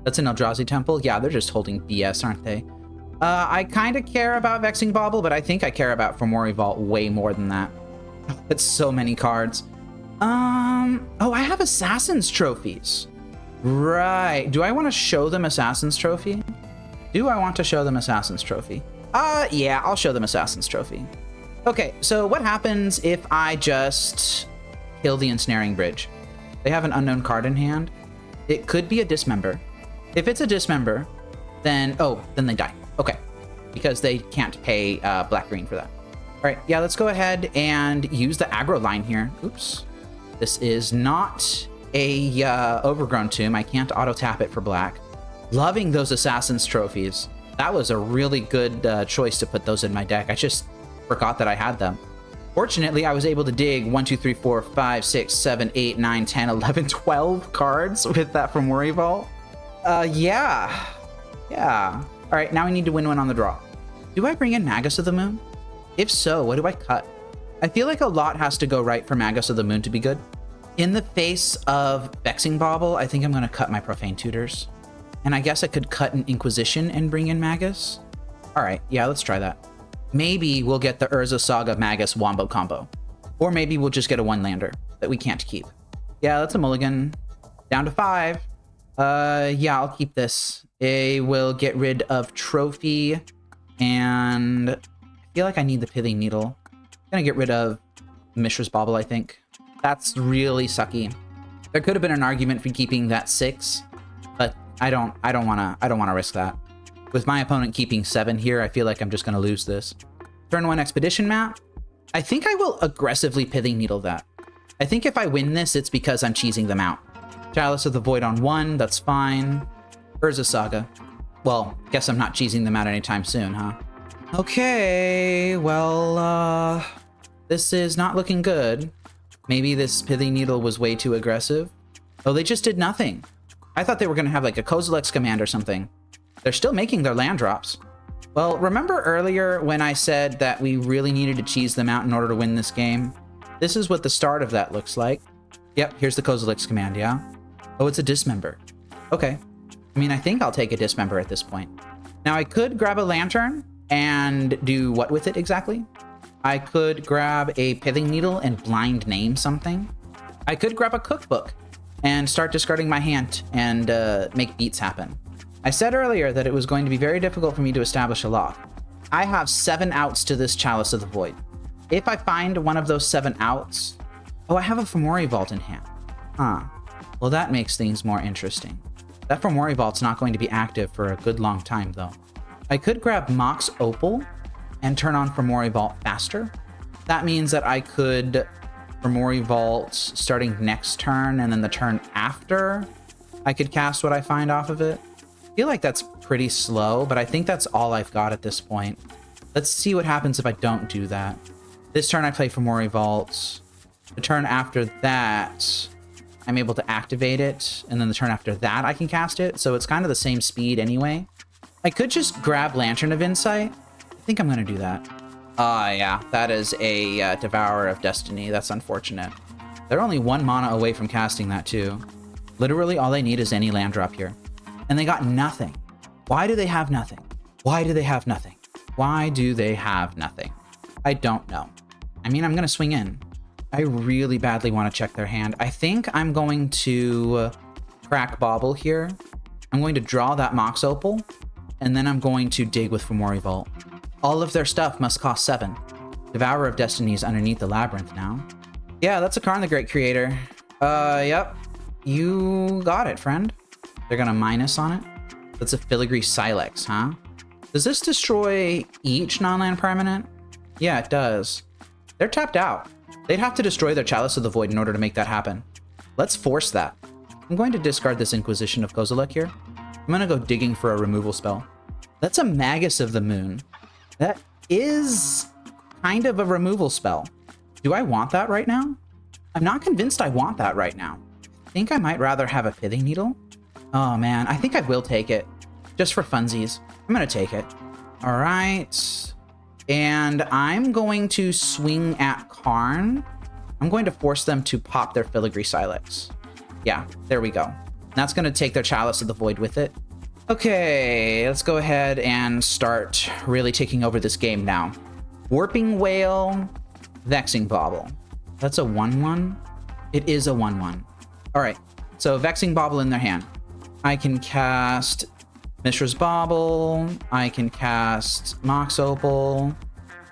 That's an Eldrazi Temple. Yeah, they're just holding BS, aren't they? I kind of care about Vexing Bauble, but I think I care about Fomori Vault way more than that. It's so many cards. Oh, I have Assassin's Trophies. Right. Do I want to show them Assassin's Trophy? Do I want to show them Assassin's Trophy? Yeah, I'll show them Assassin's Trophy. Okay, so what happens if I just kill the Ensnaring Bridge? They have an unknown card in hand. It could be a Dismember. If it's a Dismember, then they die. Okay, because they can't pay black-green for that. All right, yeah, let's go ahead and use the aggro line here. Oops. This is not a Overgrown Tomb. I can't auto-tap it for black. Loving those Assassin's Trophies. That was a really good choice to put those in my deck. I just forgot that I had them. Fortunately, I was able to dig 1, 2, 3, 4, 5, 6, 7, 8, 9, 10, 11, 12 cards with that from Worry Vault. Yeah. All right, now we need to win one on the draw. Do I bring in Magus of the Moon? If so, what do I cut? I feel like a lot has to go right for Magus of the Moon to be good. In the face of Vexing Bauble, I think I'm going to cut my Profane Tutors. And I guess I could cut an Inquisition and bring in Magus. All right, yeah, let's try that. Maybe we'll get the Urza Saga Magus Wombo combo. Or maybe we'll just get a one-lander that we can't keep. Yeah, that's a mulligan. Down to 5. Yeah, I'll keep this. I will get rid of Trophy. And I feel like I need the Pithing Needle. I'm gonna get rid of Mishra's Bauble, I think. That's really sucky. There could have been an argument for keeping that 6, but I don't wanna risk that. With my opponent keeping 7 here, I feel like I'm just gonna lose this. Turn 1 Expedition map. I think I will aggressively Pithing Needle that. I think if I win this, it's because I'm cheesing them out. Chalice of the Void on 1, that's fine. Urza Saga. Well, guess I'm not cheesing them out anytime soon, huh? Okay, well, this is not looking good. Maybe this Pithing Needle was way too aggressive. Oh, they just did nothing. I thought they were gonna have like a Kozilek's Command or something. They're still making their land drops. Well, remember earlier when I said that we really needed to cheese them out in order to win this game? This is what the start of that looks like. Yep, here's the Kozilek's Command, yeah? Oh, it's a Dismember. Okay. I mean, I think I'll take a Dismember at this point. Now, I could grab a Lantern and do what with it exactly? I could grab a Pithing Needle and blind name something. I could grab a Cookbook and start discarding my hand and make beats happen. I said earlier that it was going to be very difficult for me to establish a lock. I have 7 outs to this Chalice of the Void. If I find one of those 7 outs... Oh, I have a Fomori Vault in hand. Huh. Well, that makes things more interesting. That Fomori Vault's not going to be active for a good long time, though. I could grab Mox Opal and turn on Fomori Vault faster. That means that I could Fomori Vault starting next turn, and then the turn after, I could cast what I find off of it. I feel like that's pretty slow, but I think that's all I've got at this point. Let's see what happens if I don't do that. This turn I play Fomori Vault. The turn after that, I'm able to activate it, and then the turn after that I can cast it, so it's kind of the same speed anyway. I could just grab Lantern of Insight. I think I'm going to do that. Yeah, that is a Devourer of Destiny. That's unfortunate. They're only 1 mana away from casting that too. Literally all they need is any land drop here. And they got nothing. Why do they have nothing? Why do they have nothing? Why do they have nothing? I don't know. I mean, I'm going to swing in. I really badly want to check their hand. I think I'm going to crack Bauble here. I'm going to draw that Mox Opal, and then I'm going to dig with Fomori Vault. All of their stuff must cost 7. Devourer of Destiny is underneath the Labyrinth now. Yeah, that's a Karn the Great Creator. Yep. You got it, friend. They're going to minus on it. That's a Filigree Silex, huh? Does this destroy each non-land permanent? Yeah, it does. They're tapped out. They'd have to destroy their Chalice of the Void in order to make that happen. Let's force that. I'm going to discard this Inquisition of Kozilek here. I'm going to go digging for a removal spell. That's a Magus of the Moon. That is kind of a removal spell. Do I want that right now? I'm not convinced I want that right now. I think I might rather have a Pithing Needle. Oh man, I think I will take it. Just for funsies. I'm going to take it. All right. And I'm going to swing at Karn. I'm going to force them to pop their Filigree Silex. Yeah, there we go. That's going to take their Chalice of the Void with it. Okay, let's go ahead and start really taking over this game now. Warping Whale, Vexing Bauble. That's a 1/1. It is a 1/1. All right, so Vexing Bauble in their hand. I can cast Mishra's Bauble. I can cast Mox Opal.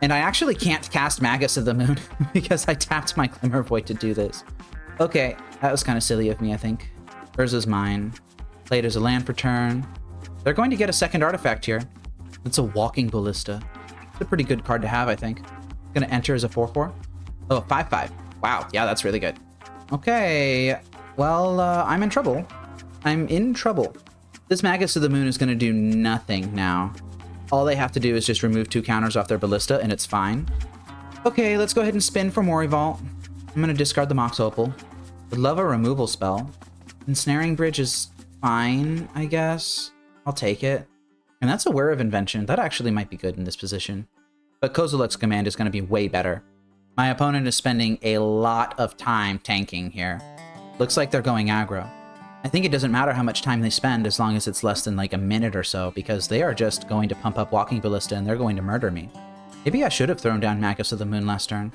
And I actually can't cast Magus of the Moon because I tapped my Glimmer Void to do this. Okay, that was kind of silly of me, I think. Urza's mine. Played as a land for turn. They're going to get a second artifact here. It's a Walking Ballista. It's a pretty good card to have, I think. Gonna enter as a 4/4. Oh, 5/5. Wow, yeah, that's really good. Okay, well, I'm in trouble. I'm in trouble. This Magus of the Moon is going to do nothing now. All they have to do is just remove 2 counters off their Ballista, and it's fine. Okay, let's go ahead and spin for Fomori Vault. I'm going to discard the Mox Opal. Would love a removal spell. Ensnaring Bridge is fine, I guess. I'll take it. And that's a Wear of Invention. That actually might be good in this position. But Kozilek's command is going to be way better. My opponent is spending a lot of time tanking here. Looks like they're going aggro. I think it doesn't matter how much time they spend as long as it's less than like a minute or so, because they are just going to pump up Walking Ballista and they're going to murder me. Maybe I should have thrown down Magus of the Moon last turn,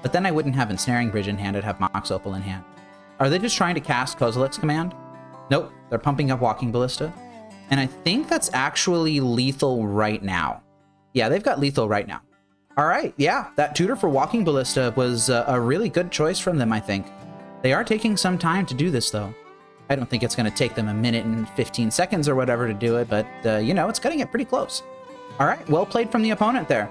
but then I wouldn't have Ensnaring Bridge in hand, I'd have Mox Opal in hand. Are they just trying to cast Kozilek's command? Nope, they're pumping up Walking Ballista. And I think that's actually lethal right now. Yeah, they've got lethal right now. All right, yeah, that tutor for Walking Ballista was a really good choice from them, I think. They are taking some time to do this, though. I don't think it's going to take them 1 minute and 15 seconds or whatever to do it, but, you know, it's cutting it pretty close. All right, well played from the opponent there.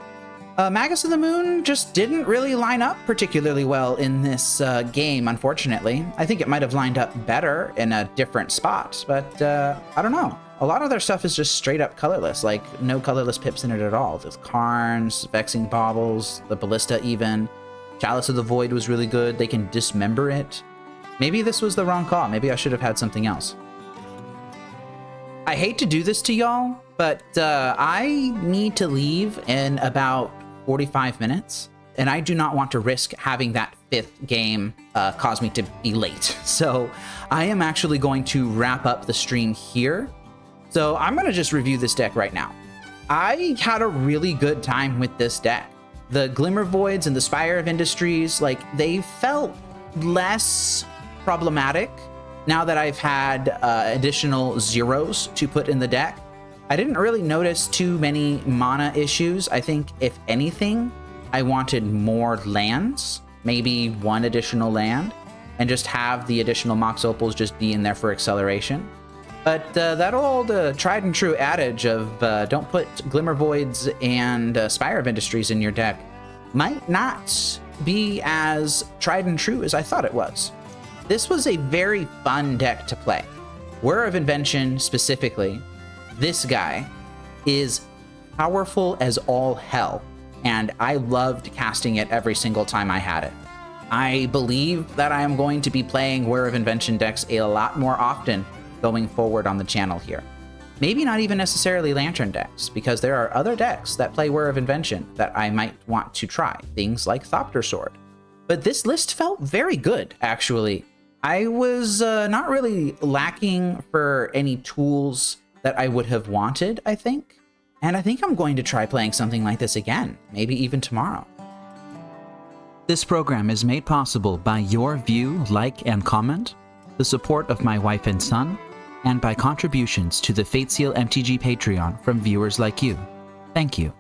Magus of the Moon just didn't really line up particularly well in this game, unfortunately. I think it might have lined up better in a different spot, but I don't know. A lot of their stuff is just straight up colorless, like no colorless pips in it at all. There's Karns, Vexing Baubles, the Ballista even. Chalice of the Void was really good. They can dismember it. Maybe this was the wrong call. Maybe I should have had something else. I hate to do this to y'all, but I need to leave in about 45 minutes, and I do not want to risk having that 5th game cause me to be late. So I am actually going to wrap up the stream here. So I'm going to just review this deck right now. I had a really good time with this deck. The Glimmer Voids and the Spire of Industries, like, they felt less problematic now that I've had additional zeros to put in the deck. I didn't really notice too many mana issues. I think, if anything, I wanted more lands, maybe 1 additional land, and just have the additional Mox Opals just be in there for acceleration. But that old tried and true adage of don't put Glimmer Voids and Spire of Industries in your deck might not be as tried and true as I thought it was. This was a very fun deck to play. Wear of Invention specifically, this guy is powerful as all hell, and I loved casting it every single time I had it. I believe that I am going to be playing Wear of Invention decks a lot more often going forward on the channel here. Maybe not even necessarily Lantern decks, because there are other decks that play Wear of Invention that I might want to try, things like Thopter Sword. But this list felt very good, actually. I was not really lacking for any tools that I would have wanted, I think. And I think I'm going to try playing something like this again, maybe even tomorrow. This program is made possible by your view, like, and comment, the support of my wife and son, and by contributions to the Fateseal MTG Patreon from viewers like you. Thank you.